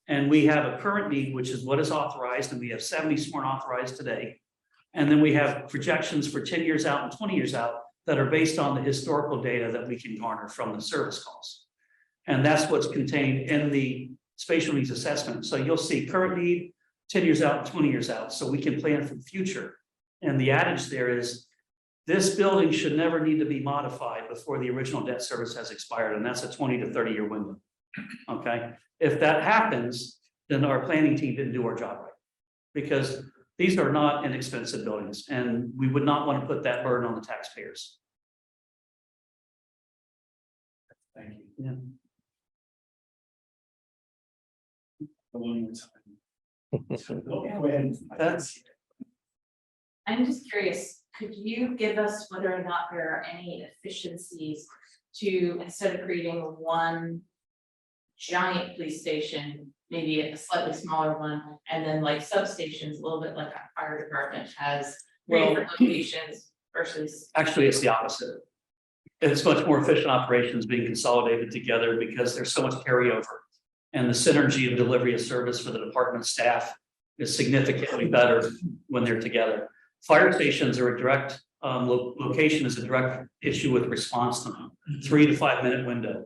And we have a current need, which is what is authorized, and we have 70 sworn authorized today. And then we have projections for 10 years out and 20 years out that are based on the historical data that we can garner from the service calls. And that's what's contained in the spatial needs assessment. So you'll see current need, 10 years out and 20 years out, so we can plan for the future. And the adage there is, this building should never need to be modified before the original debt service has expired, and that's a 20 to 30 year window. Okay, if that happens, then our planning team didn't do our job right. Because these are not inexpensive buildings, and we would not want to put that burden on the taxpayers. Thank you. Yeah. One more time. Go ahead. That's- I'm just curious, could you give us whether or not there are any efficiencies to, instead of creating one giant police station, maybe a slightly smaller one, and then like substations, a little bit like our fire department has three Well- different locations versus. Actually, it's the opposite. It's much more efficient operations being consolidated together because there's so much carryover. And the synergy of delivery of service for the department staff is significantly better when they're together. Fire stations are a direct, location is a direct issue with response time, 3 to 5 minute window.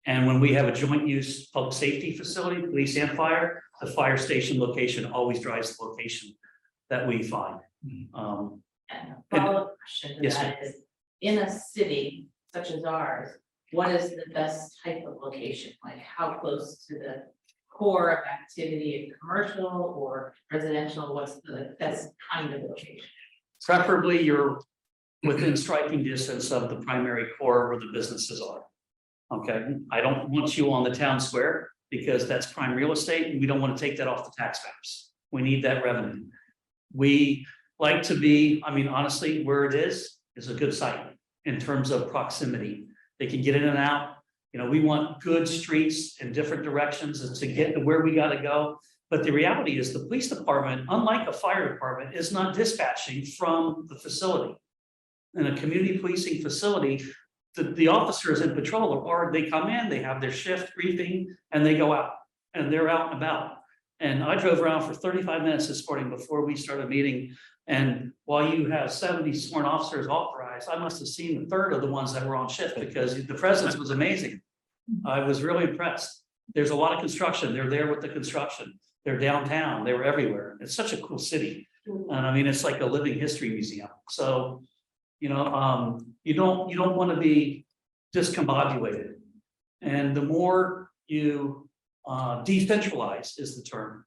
And when we have a joint use public safety facility, police and fire, the fire station location always drives the location that we find. And a follow-up question to Yes, that is, in a city such as ours, what is the best type of location? Like how close to the core of activity, commercial or residential? What's the best kind of location? Preferably you're within striking distance of the primary core where the businesses are. Okay, I don't want you on the town square because that's prime real estate and we don't want to take that off the tax maps. We need that revenue. We like to be, I mean, honestly, where it is a good site in terms of proximity. They can get in and out. You know, we want good streets in different directions to get to where we got to go. But the reality is the police department, unlike a fire department, is not dispatching from the facility. In a community policing facility, the officers in patrol or they come in, they have their shift briefing and they go out and they're out and about. And I drove around for 35 minutes this morning before we started meeting. And while you have 70 sworn officers authorized, I must have seen a third of the ones that were on shift because the presence was amazing. I was really impressed. There's a lot of construction. They're there with the construction. They're downtown. They were everywhere. It's such a cool city. And I mean, it's like a living history museum. So, you know, you don't want to be discombobulated. And the more you decentralize is the term.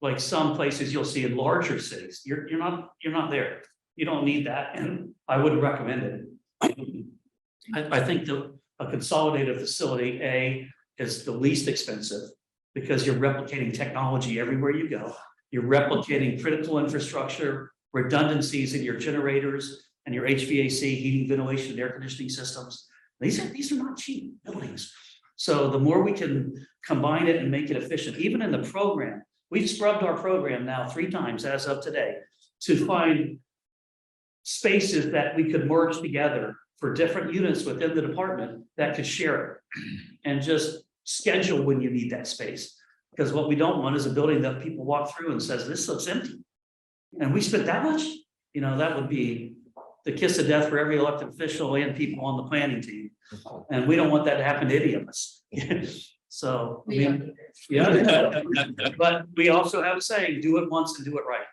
Like some places you'll see in larger cities, you're not there. You don't need that, and I wouldn't recommend it. I think a consolidated facility is the least expensive because you're replicating technology everywhere you go. You're replicating critical infrastructure, redundancies in your generators and your HVAC, heating, ventilation, and air conditioning systems. These are not cheap buildings. So the more we can combine it and make it efficient, even in the program, we've scrubbed our program now 3 times as of today to find spaces that we could merge together for different units within the department that could share it and just schedule when you need that space. Because what we don't want is a building that people walk through and says, this looks empty. And we spent that much, you know, that would be the kiss of death for every elected official and people on the planning team. And we don't want that to happen to any of us. So, I We don't mean, either. yeah, but we also have a saying, do it once and do it right.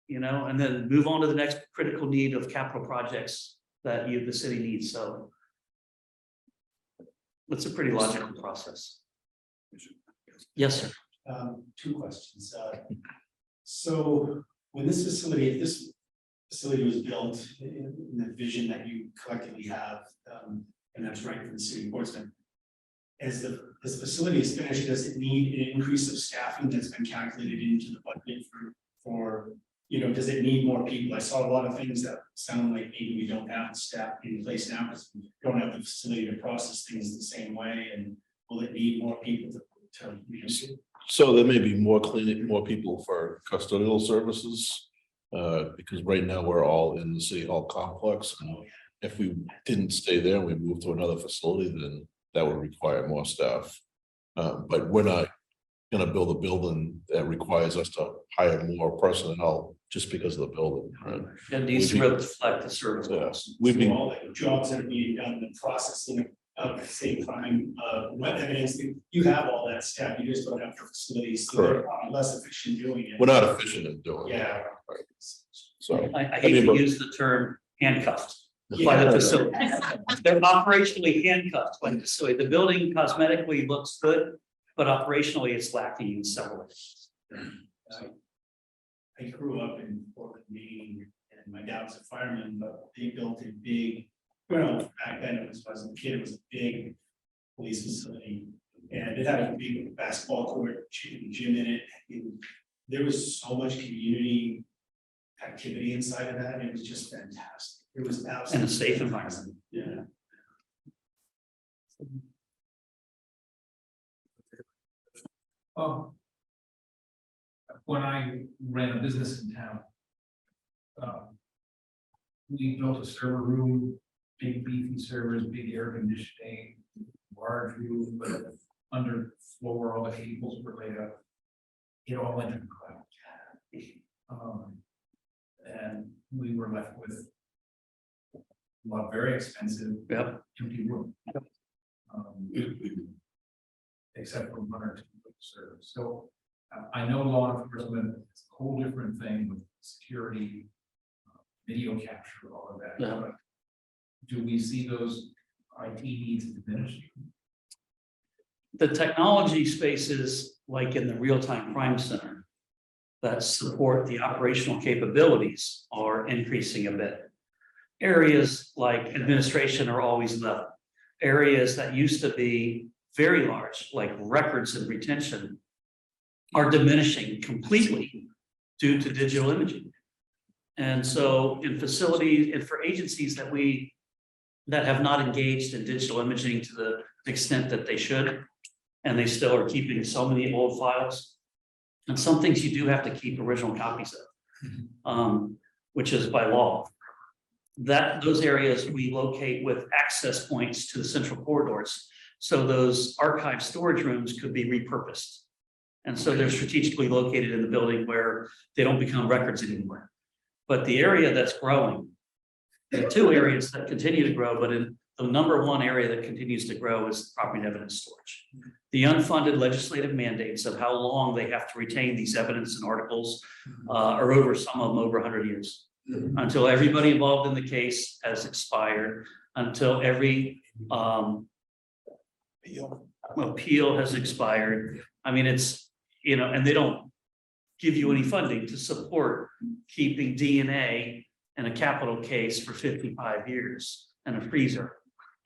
You know, and then move on to the next critical need of capital projects that the city needs. So it's a pretty logical process. Yes, sir. 2 questions. So when this facility, if this facility was built in the vision that you collectively have, and that's right for the city of Portsmouth, as the facility is finished, does it need an increase of staffing that's been calculated into the budget for you know, does it need more people? I saw a lot of things that sound like maybe we don't have the staff in place now because we don't have the facility to process things the same way. And will it need more people to use it? So there may be more more people for custodial services. Because right now we're all in the city hall complex. And if we didn't stay there and we moved to another facility, then that would require more staff. But we're not gonna build a building that requires us to hire more personnel just because of the building, right? It needs to reflect the service goals. We've So been, all the jobs that are being done, the processing of the same time, web evidence, you have all that stuff, you just don't have the facilities, so they're probably less efficient doing it. we're not efficient in doing it. Yeah. So, I hate to use the term handcuffed by the facility. They're operationally handcuffed by the facility. The building cosmetically looks good, but operationally it's lacking in several areas. I grew up in Portland, Maine, and my dad was a fireman, but they built a big, well, back then it was, as a kid, it was a big police facility. And it had a big basketball court, gym in it, and there was so much community activity inside of that, it was just fantastic. It was absolutely. And a safe environment. Yeah. When I ran a business in town. We built a server room, big beefy servers, big air conditioning, large room, but under floor, all the cables were laid up. It all went to the cloud. And we were left with a very expensive Yep. empty room. Except for one or two servers. So I know law enforcement is a whole different thing with security, video capture, all of that. Yeah. But do we see those IT needs diminishing? The technology spaces, like in the real-time crime center, that support the operational capabilities are increasing a bit. Areas like administration are always level. Areas that used to be very large, like records and retention, are diminishing completely due to digital imaging. And so in facilities and for agencies that have not engaged in digital imaging to the extent that they should, and they still are keeping so many old files. And some things you do have to keep original copies of, which is by law. Those areas we locate with access points to the central corridors. So those archive storage rooms could be repurposed. And so they're strategically located in the building where they don't become records anymore. But the area that's growing, the two areas that continue to grow, but in the number one area that continues to grow is property and evidence storage. The unfunded legislative mandates of how long they have to retain these evidence and articles are over, some of them over 100 years. Until everybody involved in the case has expired, until every appeal has expired. I mean, it's, you know, and they don't give you any funding to support keeping DNA in a capital case for 55 years and a freezer.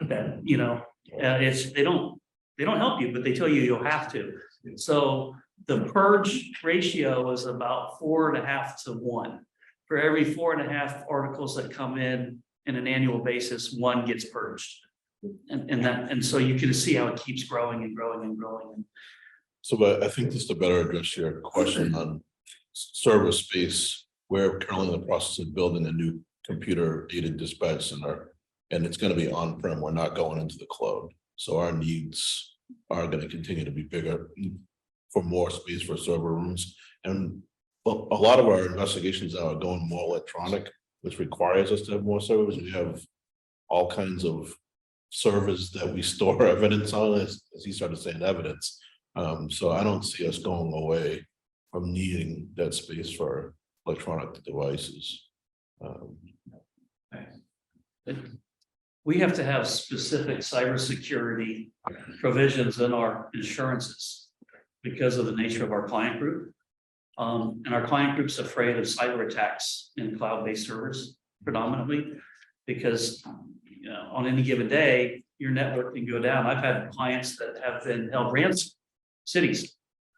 That, you know, they don't help you, but they tell you you'll have to. So the purge ratio is about 4.5 to 1. For every 4.5 articles that come in an annual basis, 1 gets purged. And so you can see how it keeps growing and growing and growing. so but I think just to better address your question on server space, we're currently in the process of building a new computer aided dispatch center. And it's gonna be on-prem, we're not going into the cloud. So our needs are gonna continue to be bigger for more space for server rooms. And a lot of our investigations now are going more electronic, which requires us to have more servers. We have all kinds of servers that we store evidence on, as he started saying, evidence. So I don't see us going away from needing that space for electronic devices. We have to have specific cybersecurity provisions in our insurances because of the nature of our client group. And our client group's afraid of cyber attacks in cloud-based servers predominantly, because you know, on any given day, your network can go down. I've had clients that have been held ransom, cities,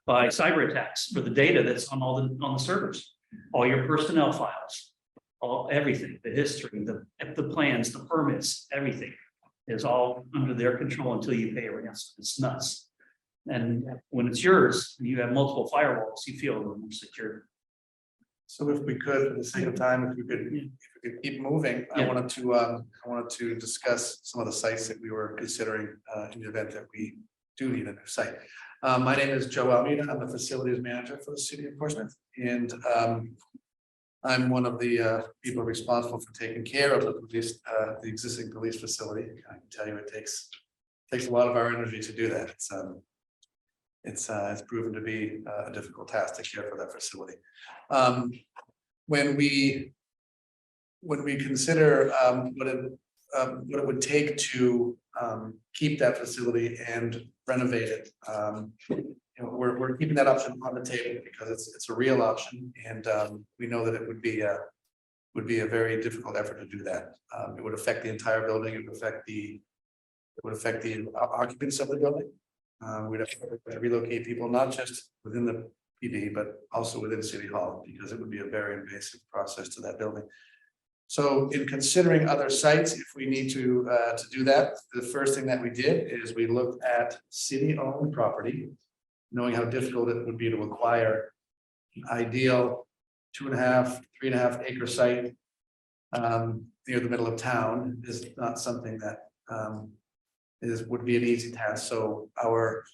by cyber attacks for the data that's on the servers, all your personnel files. Everything, the history, the plans, the permits, everything is all under their control until you pay a ransom. It's nuts. And when it's yours, and you have multiple firewalls, you feel a little more secure. So if we could, for the sake of time, if we could keep moving, I Yeah. wanted to discuss some of the sites that we were considering in the event that we do need a new site. My name is Joe Almeida. I'm the facilities manager for the city of Portsmouth, and I'm one of the people responsible for taking care of the police, the existing police facility. I can tell you it takes a lot of our energy to do that. It's proven to be a difficult task to care for that facility. When we consider what it would take to keep that facility and renovate it, we're keeping that option on the table because it's a real option, and we know that it would be a very difficult effort to do that. It would affect the entire building. It would affect the occupants of the building. We'd have to relocate people, not just within the PD, but also within City Hall, because it would be a very invasive process to that building. So in considering other sites, if we need to do that, the first thing that we did is we looked at city-owned property, knowing how difficult it would be to acquire an ideal 2.5, 3.5 acre site near the middle of town is not something that would be an easy task. So our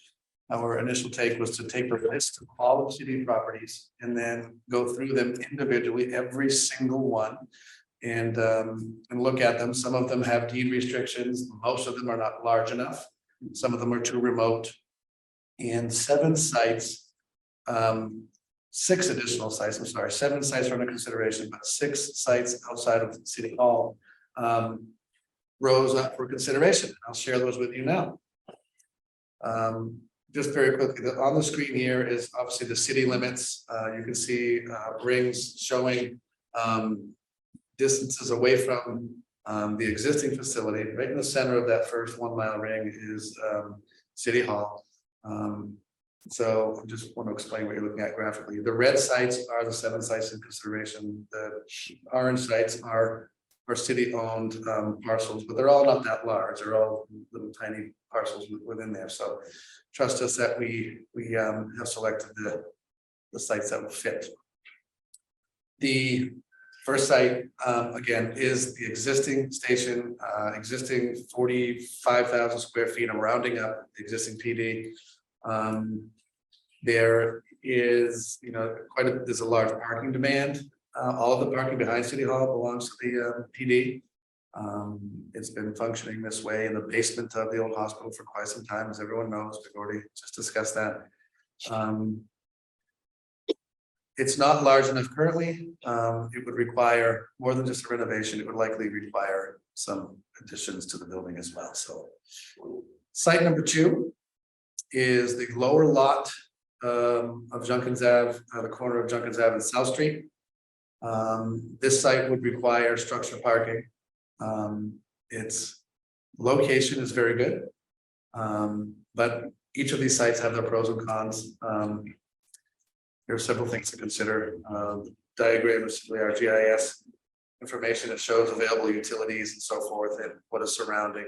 initial take was to take the list of all of city properties and then go through them individually, every single one, and look at them. Some of them have deed restrictions. Most of them are not large enough. Some of them are too remote. And 7 sites, 6 additional sites, I'm sorry, 7 sites are under consideration, but 6 sites outside of City Hall rose up for consideration. I'll share those with you now. Just very quickly, on the screen here is obviously the city limits. You can see rings showing distances away from the existing facility. Right in the center of that first 1 mile ring is City Hall. So I just want to explain what you're looking at graphically. The red sites are the 7 sites in consideration. The orange sites are city-owned parcels, but they're all not that large. They're all little tiny parcels within there. So trust us that we have selected the sites that will fit. The first site, again, is the existing station, existing 45,000 square feet. I'm rounding up the existing PD. There is, there's a large parking demand. All of the parking behind City Hall belongs to the PD. It's been functioning this way in the basement of the old hospital for quite some time, as everyone knows. We've already just discussed that. It's not large enough currently. It would require more than just a renovation. It would likely require some additions to the building as well. So site number 2 is the lower lot of Junkins Ave, the corner of Junkins Ave and South Street. This site would require structured parking. Its location is very good, but each of these sites have their pros and cons. There are several things to consider. Diagram is simply our GIS information that shows available utilities and so forth, and what is surrounding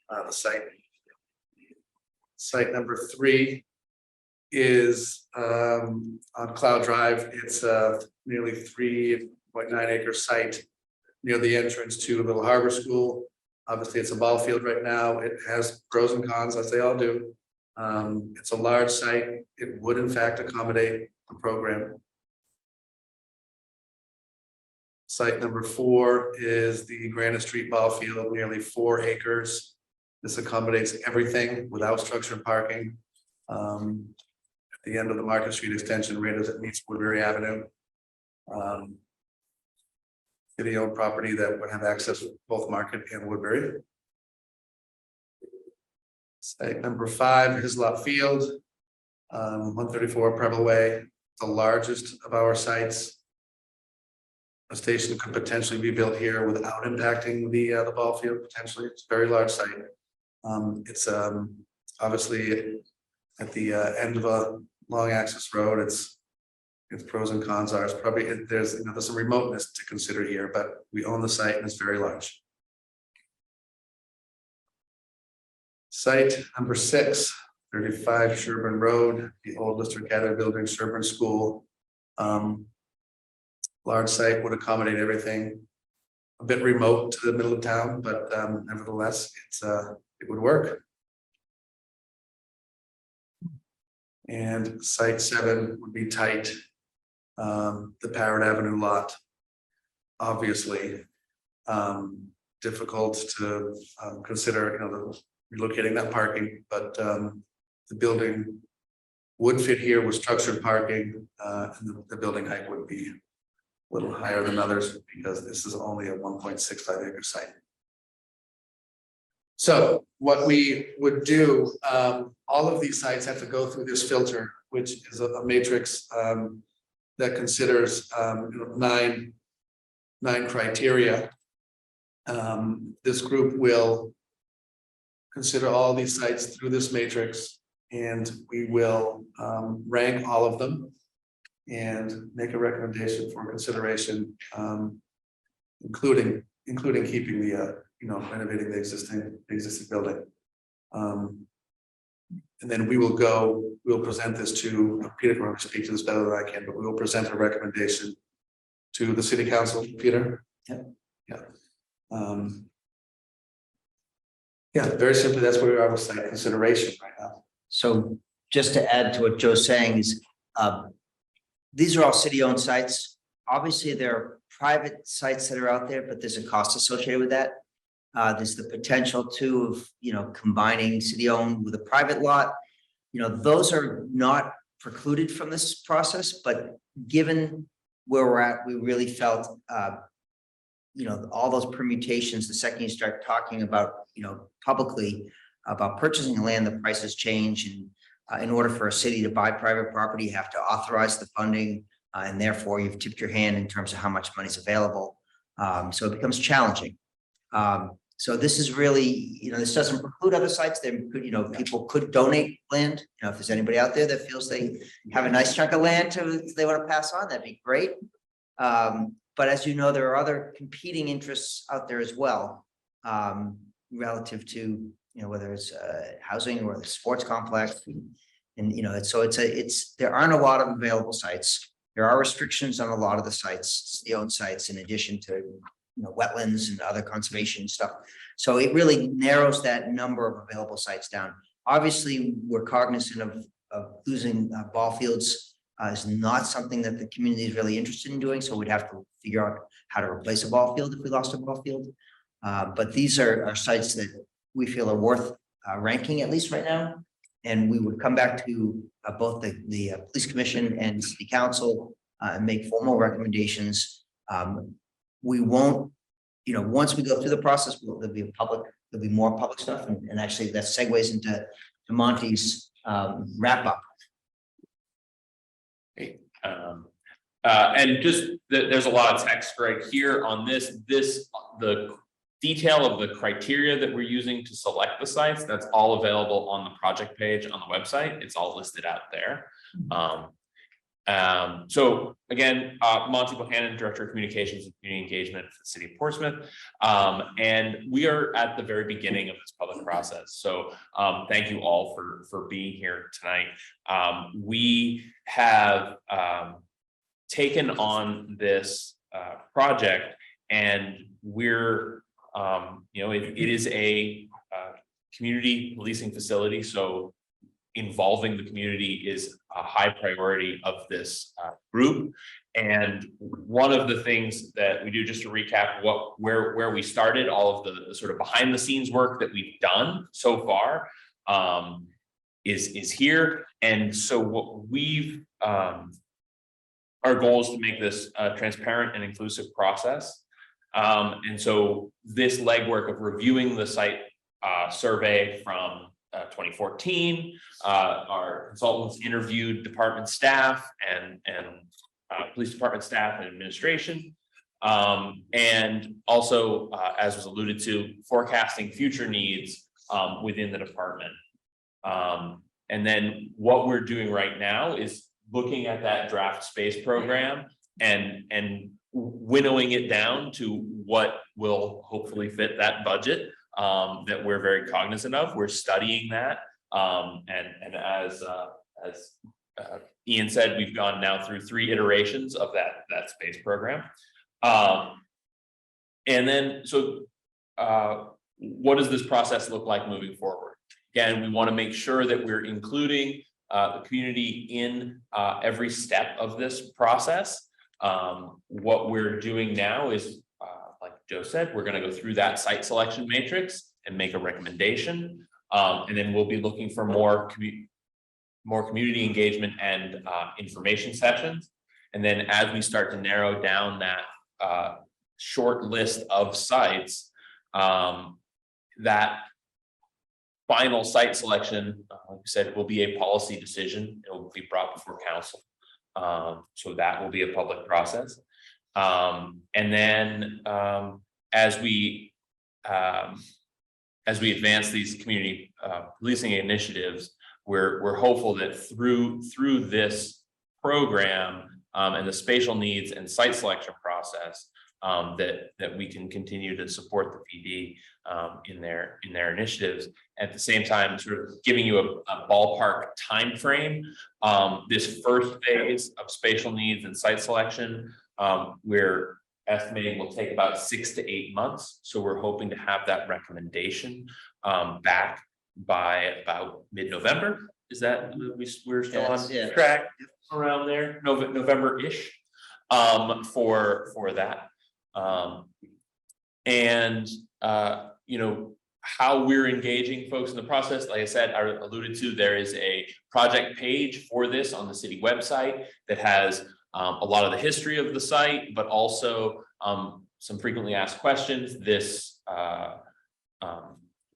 the site. Site number 3 is on Cloud Drive. It's a nearly 3.9 acre site near the entrance to Little Harbor School. Obviously, it's a ball field right now. It has pros and cons, as they all do. It's a large site. It would in fact accommodate the program. Site number 4 is the Granite Street ball field, nearly 4 acres. This accommodates everything without structured parking. At the end of the Market Street extension, right as it meets Woodbury Avenue. City-owned property that would have access to both Market and Woodbury. Site number 5 is Lot Field, 134 Preble Way, the largest of our sites. A station could potentially be built here without impacting the ball field. Potentially, it's a very large site. It's obviously at the end of a long access road. Its pros and cons are probably there's some remoteness to consider here, but we own the site and it's very large. Site number 6, 35 Sherburne Road, the old Lister Gather building, Sherburne School. Large site would accommodate everything. A bit remote to the middle of town, but nevertheless, it would work. And site 7 would be tight. The Parrot Avenue lot. Obviously, difficult to consider, relocating that parking, but the building would fit here with structured parking, and the building height would be a little higher than others because this is only a 1.65 acre site. So what we would do, all of these sites have to go through this filter, which is a matrix that considers 9 criteria. This group will consider all these sites through this matrix, and we will rank all of them and make a recommendation for consideration, including keeping the renovating the existing building. And then we'll present this to Peter. Can speak to this better than I can, but we will present a recommendation to the city council. Peter. Yeah. Very simply, that's where we are with site consideration right now. So just to add to what Joe's saying is, these are all city-owned sites. Obviously, there are private sites that are out there, but there's a cost associated with that. There's the potential too of, combining city-owned with a private lot. Those are not precluded from this process, but given where we're at, we really felt, all those permutations, the second you start talking about, publicly about purchasing land, the prices change. And in order for a city to buy private property, you have to authorize the funding. And therefore you've tipped your hand in terms of how much money is available. So it becomes challenging. So this is really, this doesn't preclude other sites. There could, people could donate land. If there's anybody out there that feels they have a nice chunk of land they want to pass on, that'd be great. But as you know, there are other competing interests out there as well, relative to, whether it's housing or the sports complex. And so there aren't a lot of available sites. There are restrictions on a lot of the sites, the owned sites, in addition to wetlands and other conservation stuff. So it really narrows that number of available sites down. Obviously, we're cognizant of losing ball fields is not something that the community is really interested in doing. So we'd have to figure out how to replace a ball field if we lost a ball field. But these are sites that we feel are worth ranking, at least right now. And we would come back to both the police commission and city council and make formal recommendations. We won't, once we go through the process, there'll be more public stuff, and actually that segues into Monty's wrap up. And just there's a lot of text right here on this, the detail of the criteria that we're using to select the sites, that's all available on the project page on the website. It's all listed out there. So again, Monty Bohannon, Director of Communications and Community Engagement for the City of Portsmouth. And we are at the very beginning of this public process. So thank you all for being here tonight. We have taken on this project, and we're, it is a community policing facility. So involving the community is a high priority of this group. And one of the things that we do, just to recap where we started, all of the sort of behind the scenes work that we've done so far is here. And so what we've, our goal is to make this a transparent and inclusive process. And so this legwork of reviewing the site survey from 2014, our consultants interviewed department staff and police department staff and administration, and also, as was alluded to, forecasting future needs within the department. And then what we're doing right now is looking at that draft space program and winnowing it down to what will hopefully fit that budget that we're very cognizant of. We're studying that. And as Ian said, we've gone now through 3 iterations of that space program. And then, so what does this process look like moving forward? Again, we want to make sure that we're including the community in every step of this process. What we're doing now is, like Joe said, we're gonna go through that site selection matrix and make a recommendation. And then we'll be looking for more community engagement and information sessions. And then as we start to narrow down that short list of sites, that final site selection, like I said, will be a policy decision. It will be brought before council. So that will be a public process. And then as we advance these community policing initiatives, we're hopeful that through this program and the spatial needs and site selection process, that we can continue to support the PD in their initiatives. At the same time, sort of giving you a ballpark timeframe. This first phase of spatial needs and site selection, we're estimating will take about 6 to 8 months. So we're hoping to have that recommendation back by about mid-November. Is that we're still on track around there, November-ish for that. And you know, how we're engaging folks in the process, like I said, I alluded to, there is a project page for this on the city website that has a lot of the history of the site, but also some frequently asked questions. This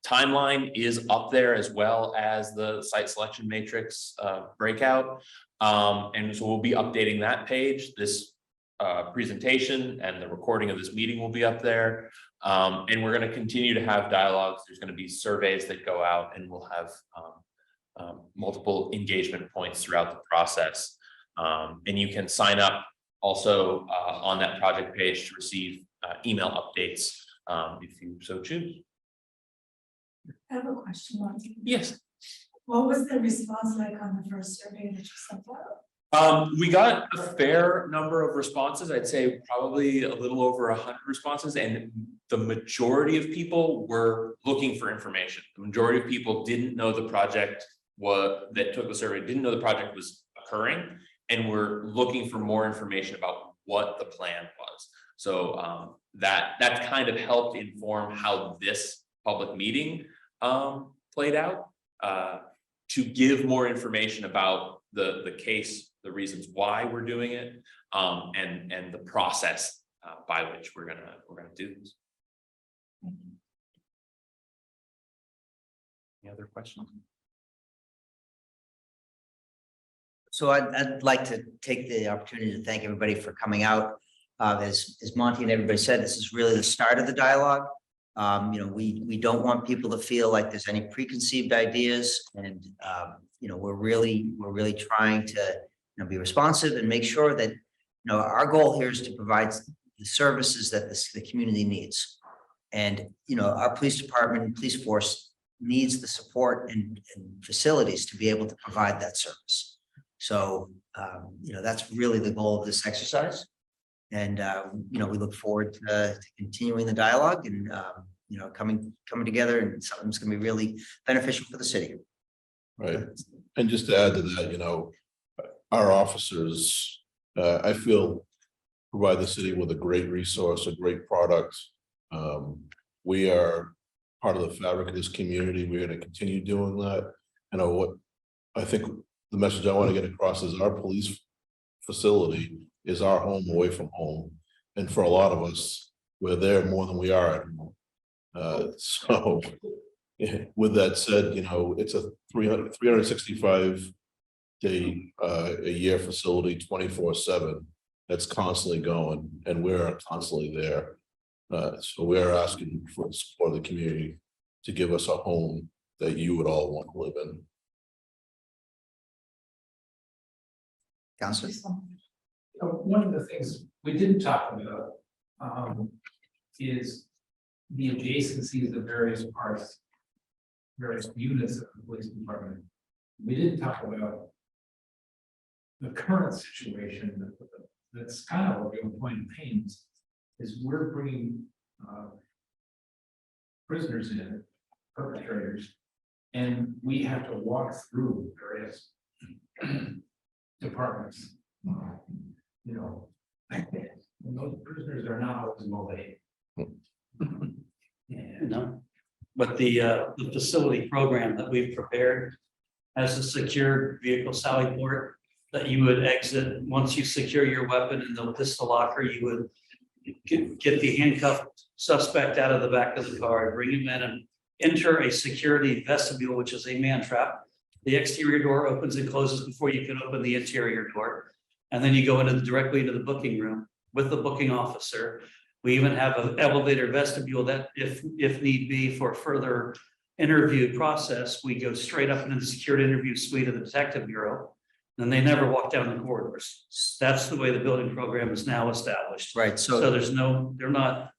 timeline is up there, as well as the site selection matrix breakout. And so we'll be updating that page. This presentation and the recording of this meeting will be up there. And we're going to continue to have dialogues. There's going to be surveys that go out, and we'll have multiple engagement points throughout the process. And you can sign up also on that project page to receive email updates if you so choose. I have a question, Monty. Yes. What was the response like on the first survey that you sent out? We got a fair number of responses. I'd say probably a little over 100 responses, and the majority of people were looking for information. The majority of people didn't know the project that took the survey, didn't know the project was occurring, and were looking for more information about what the plan was. So that kind of helped inform how this public meeting played out, to give more information about the case, the reasons why we're doing it, and the process by which we're gonna do this. Any other questions? So I'd like to take the opportunity to thank everybody for coming out. As Monty and everybody said, this is really the start of the dialogue. You know, we don't want people to feel like there's any preconceived ideas, and you know, we're really trying to be responsive and make sure that, you know, our goal here is to provide the services that the community needs. And, you know, our police department, police force needs the support and facilities to be able to provide that service. So, you know, that's really the goal of this exercise. And, you know, we look forward to continuing the dialogue and, you know, coming together, and something's going to be really beneficial for the city. Right. And just to add to that, you know, our officers, I feel, provide the city with a great resource, a great product. We are part of the fabric of this community. We're going to continue doing that. You know what, I think the message I want to get across is our police facility is our home away from home. And for a lot of us, we're there more than we are at home. So with that said, you know, it's a 365 day a year facility, 24/7. That's constantly going, and we're constantly there. So we're asking for the support of the community to give us a home that you would all want to live in. Councilor? One of the things we didn't talk about is the adjacencies of various parts, various units of the police department. We didn't talk about the current situation that's kind of a real point of pain, is we're bringing prisoners in, perpetrators, and we have to walk through various departments. You know, and those prisoners are not always motivated. You know, but the facility program that we've prepared has a secured vehicle sally port that you would exit. Once you secure your weapon in the pistol locker, you would get the handcuffed suspect out of the back of the car, bring him in and enter a security vestibule, which is a man trap. The exterior door opens and closes before you can open the interior door. And then you go directly into the booking room with the booking officer. We even have an elevator vestibule that if need be for further interview process, we go straight up into the secured interview suite of the detective bureau. And they never walk down the corridors. That's the way the building program is now established. Right, So so, they're not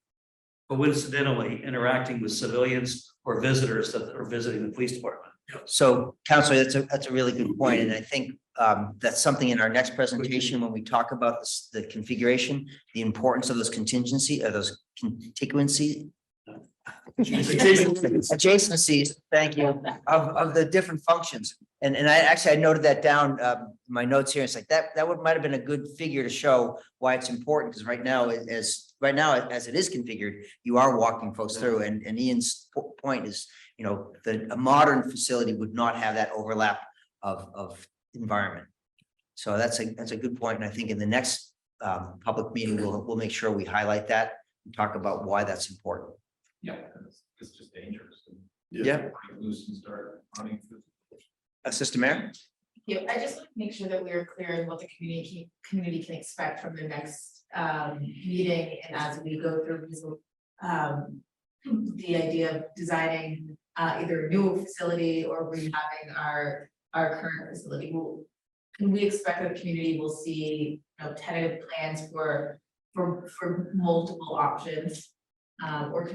coincidentally interacting with civilians or visitors that are visiting the police department. so Counselor, that's a really good point, and I think that's something in our next presentation, when we talk about this, the configuration, the importance of those contingency, or those contiguency. Adjacencies, thank you, of the different functions. And I noted that down, my notes here. It's like that might have been a good figure to show why it's important, because right now, as it is configured, you are walking folks through, and Ian's point is, you know, a modern facility would not have that overlap of environment. So that's a good point, and I think in the next public meeting, we'll make sure we highlight that and talk about why that's important. Yeah, it's just dangerous. Yeah. Break loose and start running through. Assistant Mayor? Yeah, I just want to make sure that we are clear on what the community can expect from the next meeting, and as we go through this, the idea of designing either a new facility or rehabbing our current facility. Can we expect that the community will see, you know, tentative plans for multiple options? Or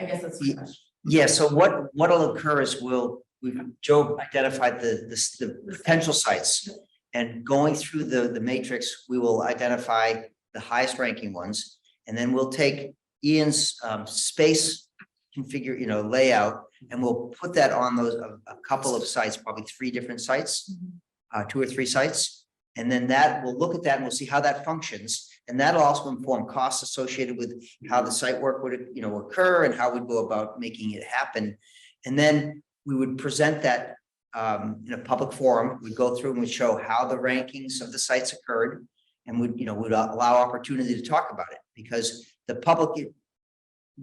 I guess that's the question. Yeah, so what'll occur is Joe identified the potential sites. And going through the matrix, we will identify the highest ranking ones. And then we'll take Ian's space configure, you know, layout, and we'll put that on those, a couple of sites, probably 3 different sites, 2 or 3 sites. And then we'll look at that and we'll see how that functions. And that'll also inform costs associated with how the site work would, you know, occur and how we'd go about making it happen. And then we would present that in a public forum. We'd go through and we'd show how the rankings of the sites occurred, and would allow opportunity to talk about it, because the public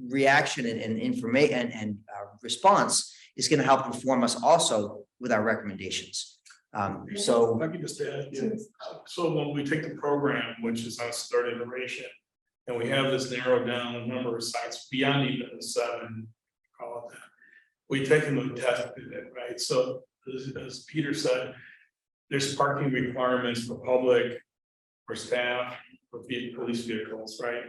reaction and information and response is going to help inform us also with our recommendations. So If I could just add, yeah, so when we take the program, which is on its 3rd iteration, and we have this narrowed down a number of sites beyond even the 7, call it that, we take them and tested it, right? So as Peter said, there's parking requirements for public, for staff, for police vehicles, right?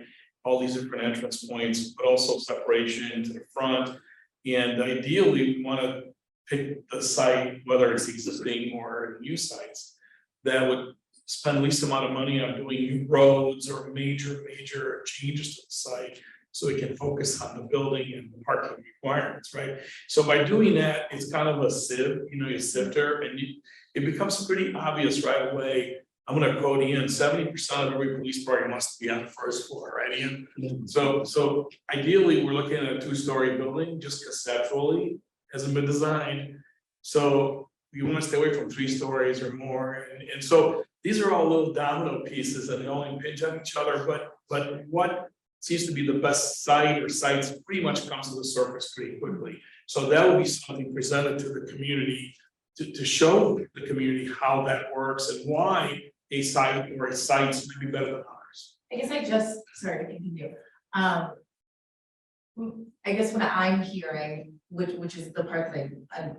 All these different entrance points, but also separation to the front. And ideally, we want to pick the site, whether it's existing or new sites, that would spend least amount of money on doing new roads or major changes to the site, so we can focus on the building and the parking requirements, right? So by doing that, it's kind of a sieve, you know, you sifter, and it becomes pretty obvious right away. I'm gonna quote Ian, 70% of every police department wants to be on the 1st floor, right, Ian? So ideally, we're looking at a 2-story building, just conceptually, hasn't been designed. So you want to stay away from 3 stories or more. And so these are all little domino pieces and they all impinge on each other, but what seems to be the best site or sites pretty much comes to the surface pretty quickly. So that will be something presented to the community to show the community how that works and why a site or a sites may be better than others. I guess sorry to continue. I guess what I'm hearing, which is the part that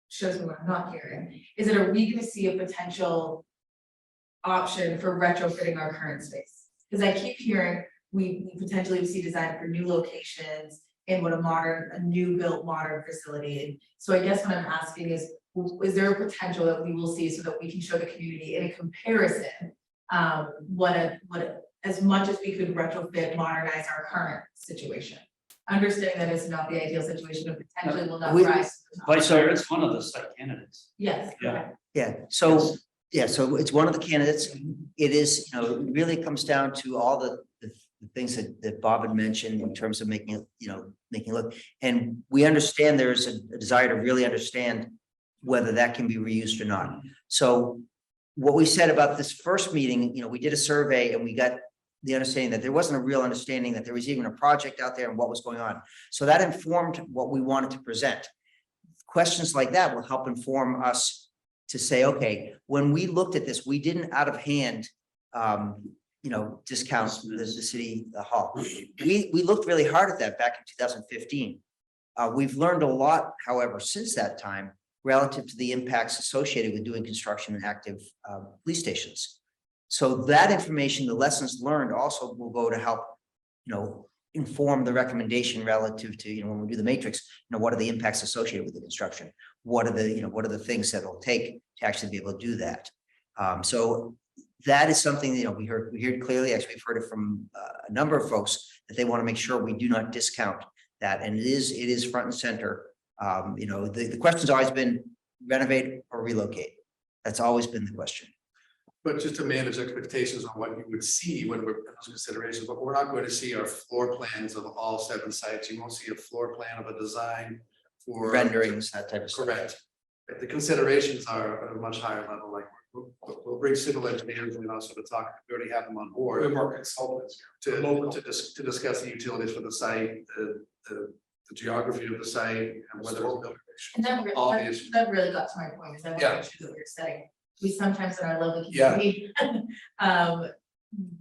shows me what I'm not hearing, is that are we gonna see a potential option for retrofitting our current space? Because I keep hearing we potentially see design for new locations in what a new built modern facility. And so I guess what I'm asking is there a potential that we will see so that we can show the community in a comparison what as much as we could retrofit, modernize our current situation? understanding that it's not the ideal situation and potentially will not We- rise. to the top. Vice Chair, it's one of the site candidates. Yes. Yeah. correct. Yeah, so it's one of the candidates. It is, you know, it really comes down to all the things that Bob had mentioned in terms of making it, you know, making it look. And we understand there's a desire to really understand whether that can be reused or not. So what we said about this first meeting, you know, we did a survey and we got the understanding that there wasn't a real understanding that there was even a project out there and what was going on. So that informed what we wanted to present. Questions like that will help inform us to say, okay, when we looked at this, we didn't out of hand, you know, discount the city hall. We looked really hard at that back in 2015. We've learned a lot, however, since that time, relative to the impacts associated with doing construction in active police stations. So that information, the lessons learned also will go to help, you know, inform the recommendation relative to, you know, when we do the matrix, you know, what are the impacts associated with the construction? What are the, you know, what are the things that it'll take to actually be able to do that? So that is something, you know, we heard clearly, actually, we've heard it from a number of folks that they want to make sure we do not discount that. And it is front and center. You know, the question's always been renovate or relocate. That's always been the question. But just to manage expectations on what you would see when we're in those considerations, but we're not going to see our floor plans of all 7 sites. You won't see a floor plan of a design for Renderings, that type of stuff. Correct. The considerations are at a much higher level, like we'll bring civil engineers and also to talk, we already have them on We're board more consultants. to discuss the utilities for the site, the geography of the site and whether it's And all these. that really got to my point, is I want to Yeah. make sure that we're setting, we sometimes in our lovely Yeah. community.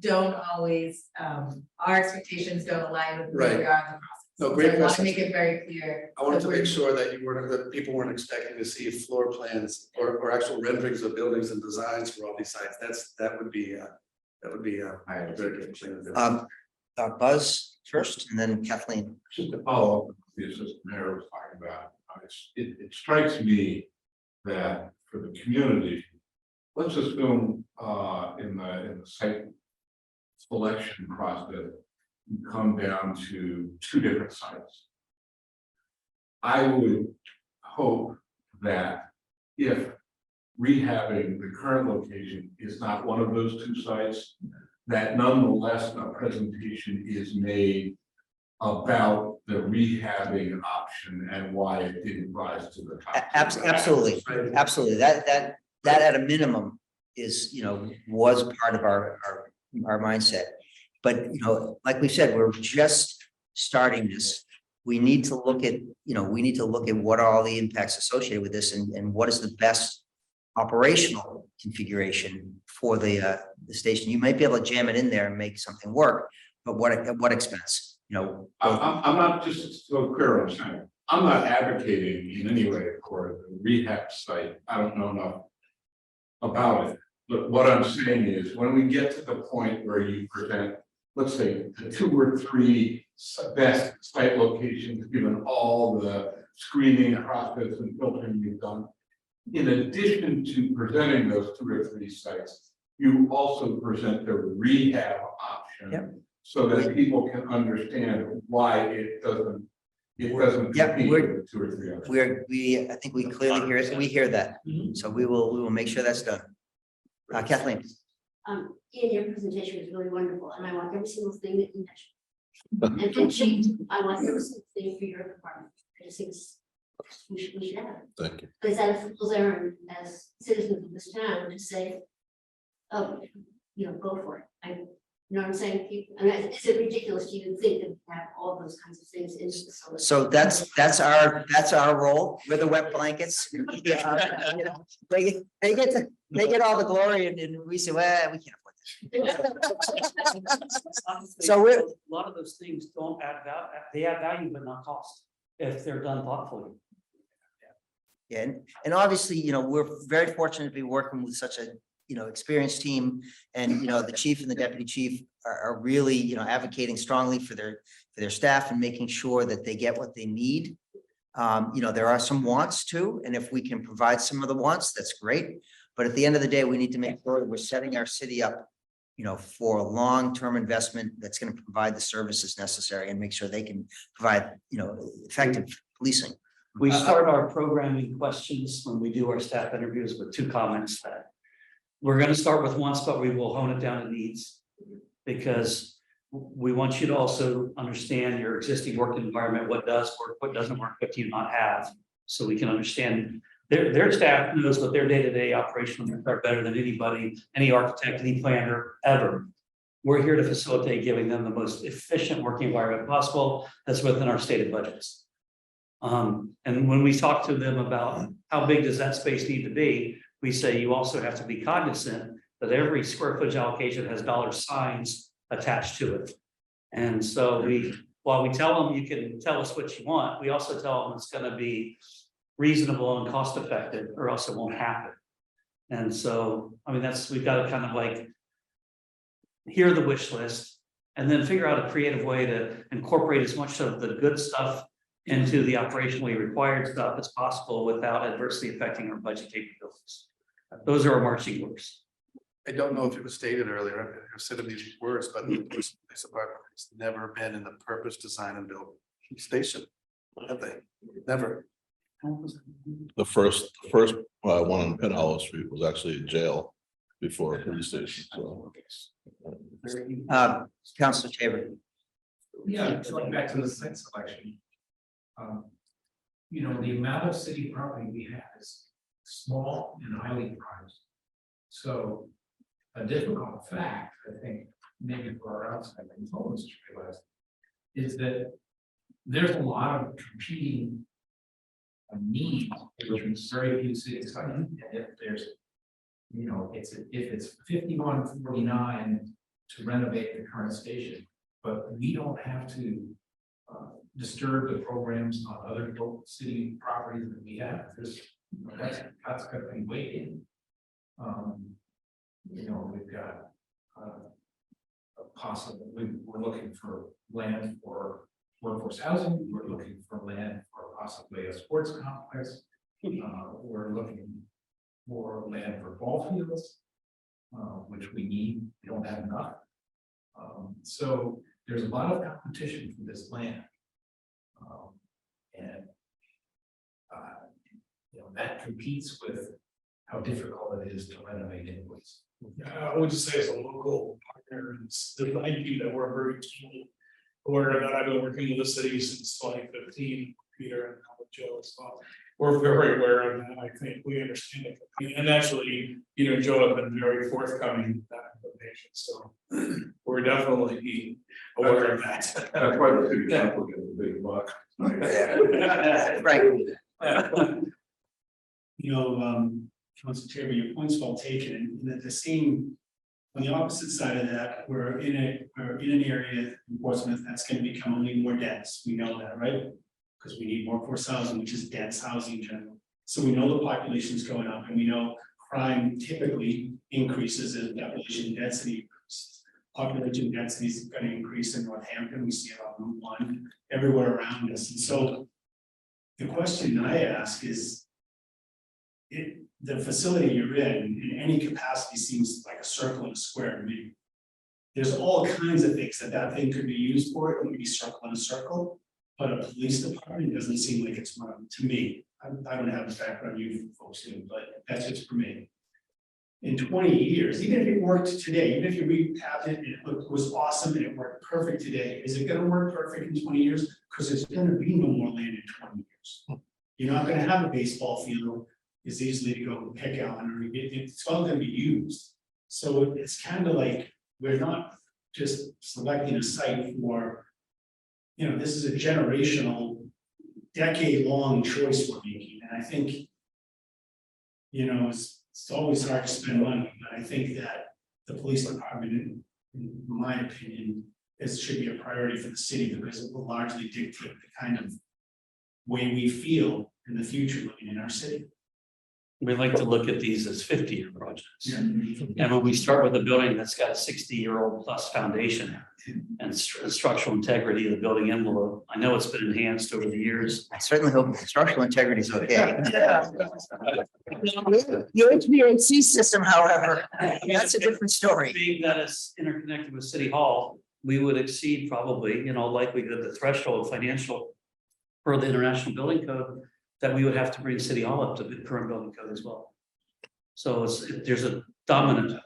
Don't always, our expectations don't align with where we are in the process. No, great So I want to question. make it very clear. I wanted that to we're- make sure that that people weren't expecting to see floor plans or actual renderings of buildings and designs for all these sites. That would be very good thing to do. Buzz first and then Kathleen. Just to follow up, with the assistant mayor was talking about, it strikes me that for the community, let's assume in the site selection process, you come down to 2 different sites. I would hope that if rehabbing the current location is not one of those 2 sites, that nonetheless a presentation is made about the rehabbing option and why it didn't rise to the top. Absolutely, absolutely. That at a minimum is, you know, was part of our mindset. But, you know, like we said, we're just starting this. We need to look at, you know, what are all the impacts associated with this and what is the best operational configuration for the station. You might be able to jam it in there and make something work, but at what expense? You know, I'm not just so clear on saying, I'm not advocating in any way for the rehab site. I don't know enough about it. But what I'm saying is when we get to the point where you present, let's say the 2 or 3 best site locations, given all the screening process and filtering you've done. In addition to presenting those 2 or 3 sites, you also present the rehab option. Yep. So that people can understand why it doesn't Yeah, compete we're- with 2 or 3 others. I think we clearly hear it. We hear that. So we will make sure that's done. Kathleen. Ian, your presentation was really wonderful, and I want every single thing that you mentioned. And Chief, I want every single thing for your department. I just think we should have it. Thank you. But it's out of fool's errand as citizens of this town to say, oh, you know, go for it. You know what I'm saying? I mean, is it ridiculous to even think that we have all those kinds of things in the facility? So that's our role. We're the wet blankets. Yeah, you know, they get all the glory and we say, well, we can't afford Honestly, So we're- a lot of those things don't add value, they add value but not cost, if they're done thoughtfully. Yeah, and obviously, you know, we're very fortunate to be working with such a, you know, experienced team. And, you know, the chief and the deputy chief are really, you know, advocating strongly for their staff and making sure that they get what they need. You know, there are some wants too, and if we can provide some of the wants, that's great. But at the end of the day, we need to make sure that we're setting our city up, for a long-term investment that's going to provide the services necessary and make sure they can provide, effective policing. We start our programming questions when we do our staff interviews with 2 comments that we're gonna start with wants, but we will hone it down to needs. Because we want you to also understand your existing work environment, what does work, what doesn't work, what do you not have. So we can understand their staff knows what their day-to-day operational are better than anybody, any architect, any planner ever. We're here to facilitate giving them the most efficient working environment possible that's within our stated budgets. And when we talk to them about how big does that space need to be, we say you also have to be cognizant that every square footage allocation has dollar signs attached to it. And so while we tell them you can tell us what you want, we also tell them it's gonna be reasonable and cost effective, or else it won't happen. And so, I mean, we've got to kind of like hear the wish list and then figure out a creative way to incorporate as much of the good stuff into the operationally required stuff as possible without adversely affecting our budget capabilities. Those are our marching orders. I don't know if it was stated earlier, or said in these words, but the police department has never been in the purpose, design and build station. Have they? Never. The first one on Penn Hollow Street was actually a jail before a police station, so. Councilor Tabor. Yeah, going back to the site selection. The amount of city property we have is small and highly prized. So a difficult fact, I think, maybe for our outside consultants to realize, is that there's a lot of competing needs, which is very few cities. And if there's, if it's 5149 to renovate the current station, but we don't have to disturb the programs on other local city properties that we have. That's got to be weighed in. We've got we're looking for land for workforce housing. We're looking for land for possibly a sports complex. We're looking for land for ball fields, which we need. We don't have enough. So there's a lot of competition for this land. And that competes with how difficult it is to renovate anyways. I would just say as a local partner, it's the idea that we're very keen. Aware that I've been working with the city since 2015, Peter and Joe as well. We're very aware of that. I think we understand it. And actually, Joe have been very forthcoming with that information. So we're definitely aware of that. That's why the city council gets a big buck. Right. Council Tabor, your point's well taken, and at the same, on the opposite side of that, we're in an area in Portsmouth that's going to become only more dense. We know that, right? Because we need workforce housing, which is dense housing in general. So we know the population's going up, and we know crime typically increases as population density increases. Population density is going to increase in Northampton. We see it on Route 1, everywhere around us. And so the question I ask is, the facility you're in any capacity seems like a circle and a square to me. There's all kinds of things that thing could be used for. It would be circle and a circle, but a police department doesn't seem like it's one to me. I don't have the background you folks do, but that's just for me. In 20 years, even if it worked today, even if you recapped it and it was awesome and it worked perfect today, is it going to work perfect in 20 years? Because there's going to be no more land in 20 years. You're not going to have a baseball field as easily to go pick out, or it's all going to be used. So it's kind of like we're not just selecting a site for, this is a generational, decade-long choice we're making. And I think, it's always hard to spend money, but I think that the police department, in my opinion, should be a priority for the city because it will largely dictate the kind of way we feel in the future living in our city. We like to look at these as 50-year projects. And when we start with a building that's got a 60-year-old plus foundation and structural integrity of the building envelope, I know it's been enhanced over the years. I certainly hope the structural integrity is okay. Your HVAC system, however, that's a different story. Being that it's interconnected with City Hall, we would exceed probably, in all likelihood, the threshold financial for the International Building Code, that we would have to bring City Hall up to the current building code as well. So there's a dominant.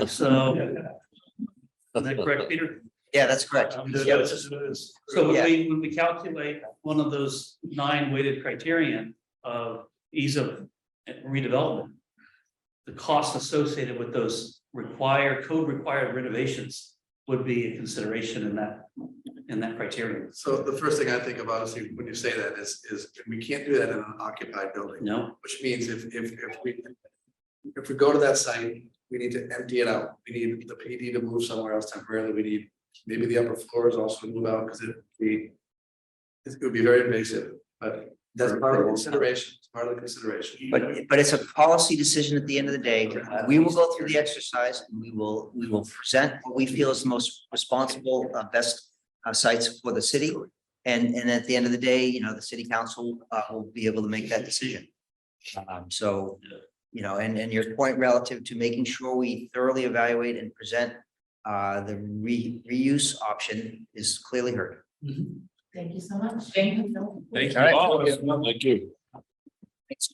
So. Is that correct, Peter? Yeah, that's correct. So when we calculate one of those 9 weighted criterion of ease of redevelopment, the cost associated with those code required renovations would be a consideration in that criterion. So the first thing I think of, honestly, when you say that is we can't do that in an occupied building. No, Which means if we go to that site, we need to empty it out. We need the PD to move somewhere else temporarily. We need maybe the upper floors also to move out because it would be very invasive, but that's part of the consideration. It's part of the consideration. But it's a policy decision at the end of the day. We will go through the exercise and we will present what we feel is the most responsible, best sites for the city. And at the end of the day, you know, the city council will be able to make that decision. So, you know, and your point relative to making sure we thoroughly evaluate and present the reuse option is clearly heard. Thank you so much. Thank you. Thank you All right. all. Thank you. Thanks.